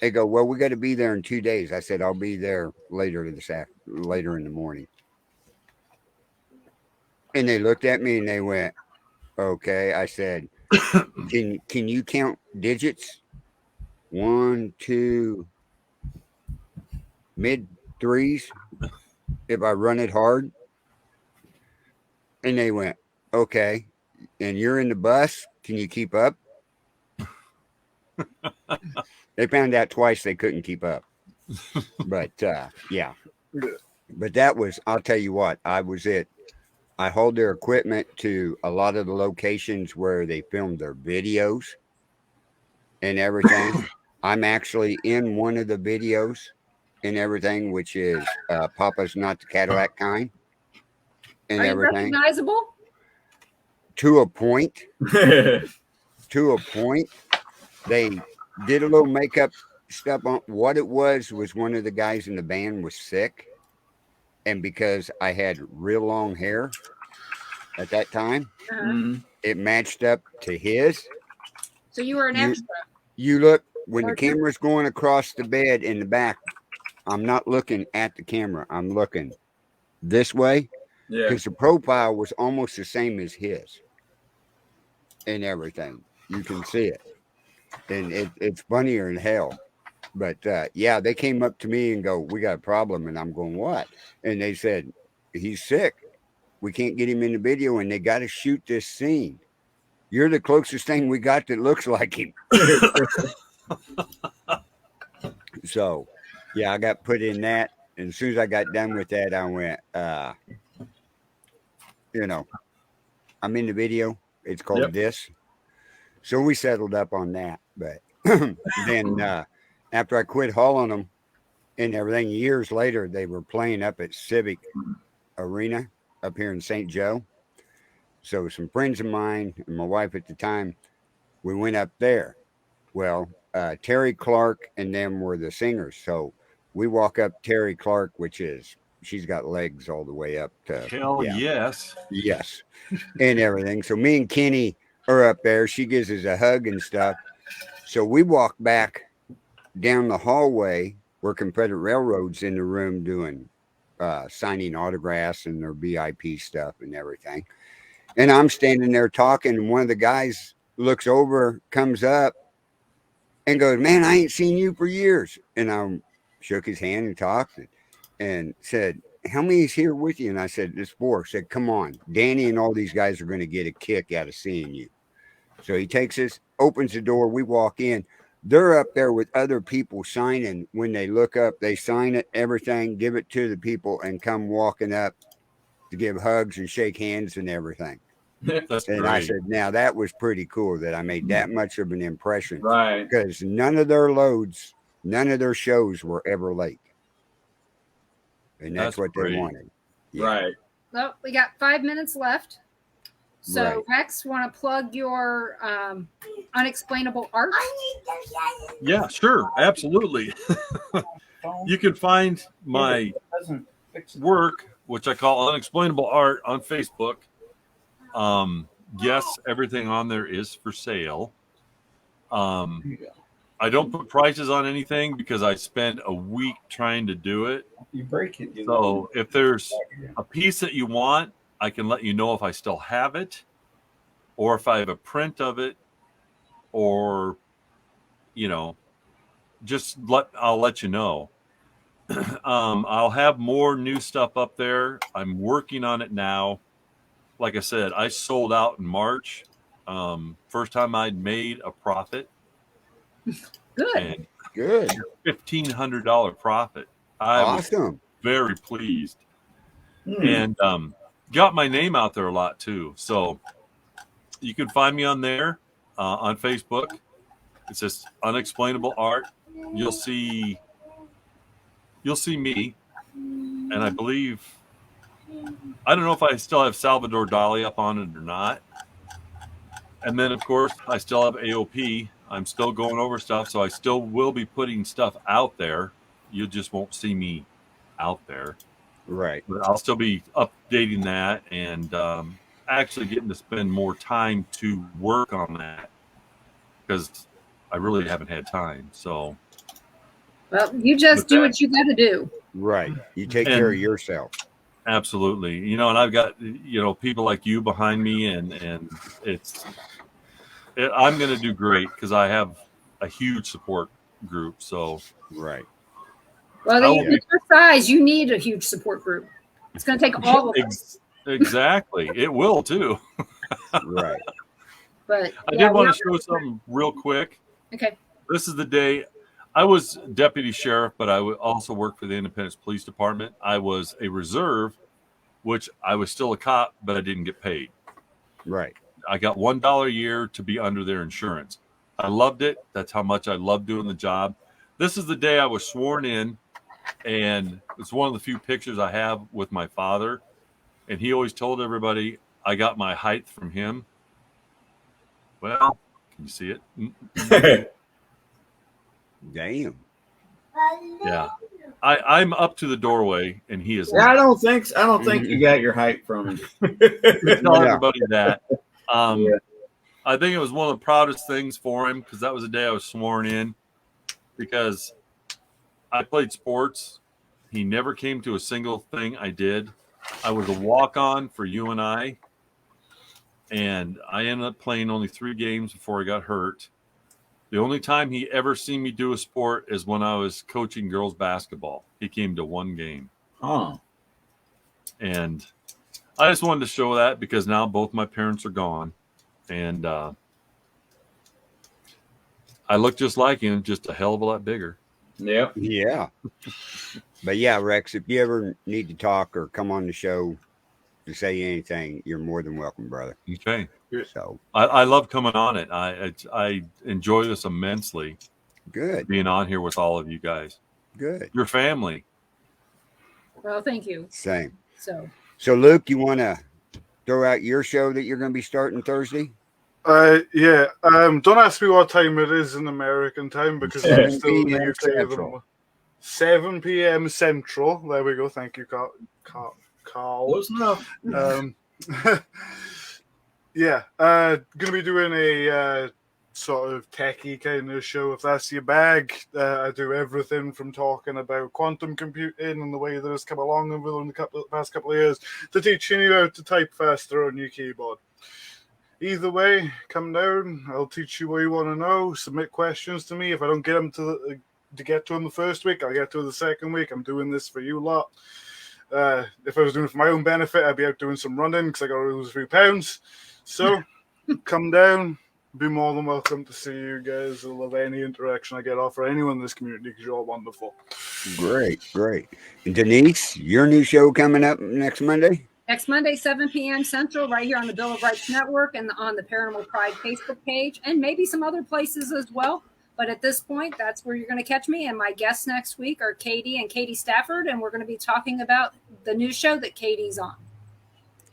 They go, well, we got to be there in 2 days. I said, I'll be there later in the morning. And they looked at me and they went, okay. I said, can you count digits? 1, 2, mid threes if I run it hard? And they went, okay. And you're in the bus. Can you keep up? They found out twice they couldn't keep up. But yeah. But that was, I'll tell you what, I hauled their equipment to a lot of the locations where they filmed their videos and everything. I'm actually in one of the videos and everything, which is Papa's Not the Cadillac Kind and Are you everything. recognizable? To a point. To a point. They did a little makeup stuff on what it was one of the guys in the band was sick. And because I had real long hair at that time, Mhm. it matched up to his. So you were an extra. You look, when the camera's going across the bed in the back, I'm not looking at the camera. I'm looking this way Yeah. because the profile was almost the same as his and everything. You can see it. And it's funnier than hell. But yeah, they came up to me and go, we got a problem. And I'm going, what? And they said, he's sick. We can't get him in the video and they got to shoot this scene. You're the closest thing we got that looks like him. So, yeah, I got put in that. And as soon as I got done with that, I went, I'm in the video. It's called Yep. This. So we settled up on that. But then after I quit hauling them and everything, years later, they were playing up at Civic Arena up here in St. Joe. So some friends of mine and my wife at the time, we went up there. Well, Terry Clark and them were the singers. So we walk up Terry Clark, which is, she's got legs all the way up to. Hell yes. Yes. And everything. So me and Kenny are up there. She gives us a hug and stuff. So we walk back down the hallway where Confederate Railroad's in the room doing signing autographs and their VIP stuff and everything. And I'm standing there talking, and one of the guys looks over, comes up, and goes, man, I ain't seen you for years. And I shook his hand and talked and said, how many is here with you? And I said, there's 4. Said, come on, Danny and all these guys are going to get a kick out of seeing you. So he takes us, opens the door, we walk in. They're up there with other people signing. When they look up, they sign it, everything, give it to the people, and come walking up to give hugs and shake hands and everything. That's And great. I said, now that was pretty cool that I made that much of an impression. Right. Because none of their loads None of their shows were ever late. And that's what great. they wanted. Yeah. Right. Well, we got 5 minutes left. So, Right. Rex, want to plug your unexplainable art? Yeah, sure, absolutely. You can find my work, which I call Unexplainable Art, on Facebook. Yes, everything on there is for sale. I don't put prices on anything because I spend a week trying to do it. You break it. So if there's a piece that you want, I can let you know if I still have it, or if I have a print of it, or I'll let you know. I'll have more new stuff up there. I'm working on it now. Like I said, I sold out in March. First time I'd made a profit. Good. And Good. $1,500 profit. I was Awesome. very pleased. And got my name out there a lot too. So you can find me on there, on Facebook. It says Unexplainable Art. You'll see me. And I believe, I don't know if I still have Salvador Dali up on it or not. And then, of course, I still have AOP. I'm still going over stuff, so I still will be putting stuff out there. You just won't see me out there. Right. But I'll still be updating that and actually getting to spend more time to work on that because I really haven't had time. So, Well, you just do what you got to do. Right. You take care of yourself. Absolutely. And I've got, people like you behind me, and I'm going to do great because I have a huge support group. So, right. Well, with your size, you need a huge support group. It's going to take all of us. Exactly. It will too. Right. But I did want to show something real quick. Okay. This is the day. I was deputy sheriff, but I also worked for the Independence Police Department. I was a reserve, which I was still a cop, but I didn't get paid. Right. I got $1 a year to be under their insurance. I loved it. That's how much I loved doing the job. This is the day I was sworn in, and it's one of the few pictures I have with my father. And he always told everybody I got my height from him. Well, can you see it? Damn. Yeah. I'm up to the doorway, and he is. I don't think you got your height from him. Tell everybody that. I think it was one of the proudest things for him because that was the day I was sworn in. Because I played sports, he never came to a single thing I did. I was a walk-on for UNI, and I ended up playing only 3 games before I got hurt. The only time he ever seen me do a sport is when I was coaching girls basketball. He came to 1 game. Oh. And I just wanted to show that because now both my parents are gone. And I look just like him, just a hell of a lot bigger. Yep. Yeah. But yeah, Rex, if you ever need to talk or come on the show to say anything, you're more than welcome, brother. Okay. So I love coming on it. I enjoy this immensely. good. Being on here with all of you guys. Good. Your family. Well, thank you. Same. So Luke, you want to throw out your show that you're going to be starting Thursday? Yeah. Don't ask me what time it is in American time because I'm still in the UK. Central. 7 p.m. Central. There we go. Thank you, Carl. Close enough. Yeah. Gonna be doing a sort of techie kind of show. If that's your bag, I do everything from talking about quantum computing and the way that it's come along over the past couple of years to teaching you how to type faster on your keyboard. Either way, come down. I'll teach you what you want to know. Submit questions to me. If I don't get them to get to them the first week, I'll get to the second week. I'm doing this for you lot. If I was doing it for my own benefit, I'd be out doing some running because I got to lose a few pounds. So come down. Be more than welcome to see you guys. I love any interaction I get off for anyone in this community because you're all wonderful. Great. And Denise, your new show coming up next Monday? next Monday, 7 p.m. Central, right here on the Bill of Rights Network and on the Paranormal Pride Facebook page, and maybe some other places as well. But at this point, that's where you're going to catch me. And my guests next week are Katie and Katie Stafford. And we're going to be talking about the new show that Katie's on.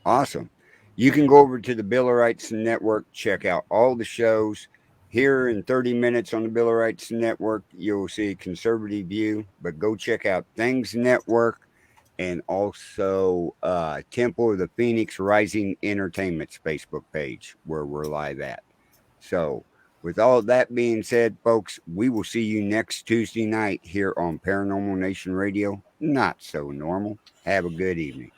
Awesome. You can go over to the Billerites Network, check out all the shows. Here in 30 minutes on the Billerites Network, you'll see Conservative View, but go check out Things Network and also Temple of the Phoenix Rising Entertainment's Facebook page where we're live at. So, with all that being said, folks, we will see you next Tuesday night here on Paranormal Nation Radio. Not so normal. Have a good evening.